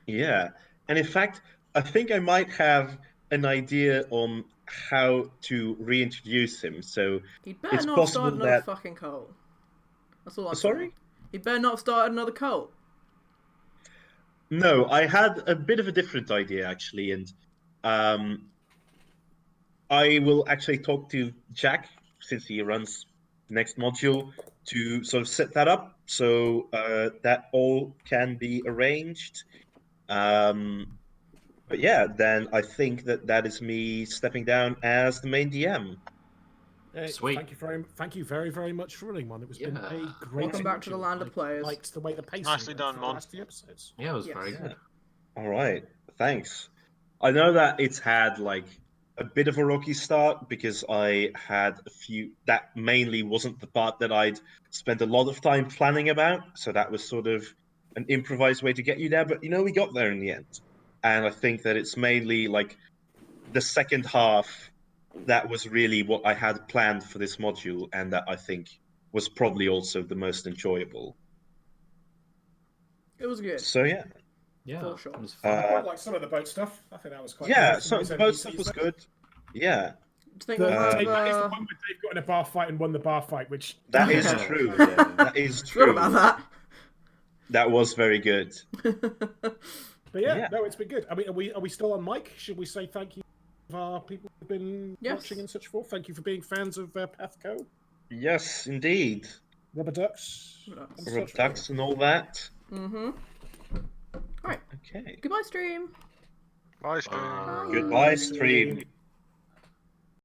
Yeah. And in fact, I think I might have an idea on how to reintroduce him. So, He'd better It's not have started possible another that- fucking cult. That's all I'm Sorry? saying. He'd better not have started another cult. no, I had a bit of a different idea actually, and I will actually talk to Jack since he runs the next module to sort of set that up so that all can be arranged. But yeah, then I think that is me stepping down as the main DM. Sweet. Thank you very, very much for running one. It was been Yeah. a great. Welcome back to the module. land of I players. Liked the way the pacing Nicely went done, for the Mon. rest of the episodes. Yeah, it was Yes. very Yeah. good. All right, thanks. I know that it's had like a bit of a rocky start because I had a few that mainly wasn't the part that I'd spent a lot of time planning about, so that was sort of an improvised way to get you there, but you know, we got there in the end. And I think that it's mainly like the second half that was really what I had planned for this module, and that I think was probably also the most enjoyable. It was good. So yeah. Yeah, For sure. it was I fun. quite like some of the boat stuff. I think that was quite. Yeah, good. so Nice the boat NPCs stuff was there. good. Yeah, Do you think The, we'll have, Dave, that is the one where Dave got in a bar fight and won the bar fight, which that is Yeah. true. That is Forgot true. about That was very good. that. But yeah, Yeah. no, it's been good. I mean, are we still on mic? Should we say thank you to our people who've been Yes. watching and such forth? Thank you for being fans of PATHCO, Yes, indeed. Rubber Ducks, Rubber Ducks. and such Ducks and all that. Mm-hmm. Alright. Okay. Goodbye, stream. Bye, Stu. Bye. Goodbye, stream.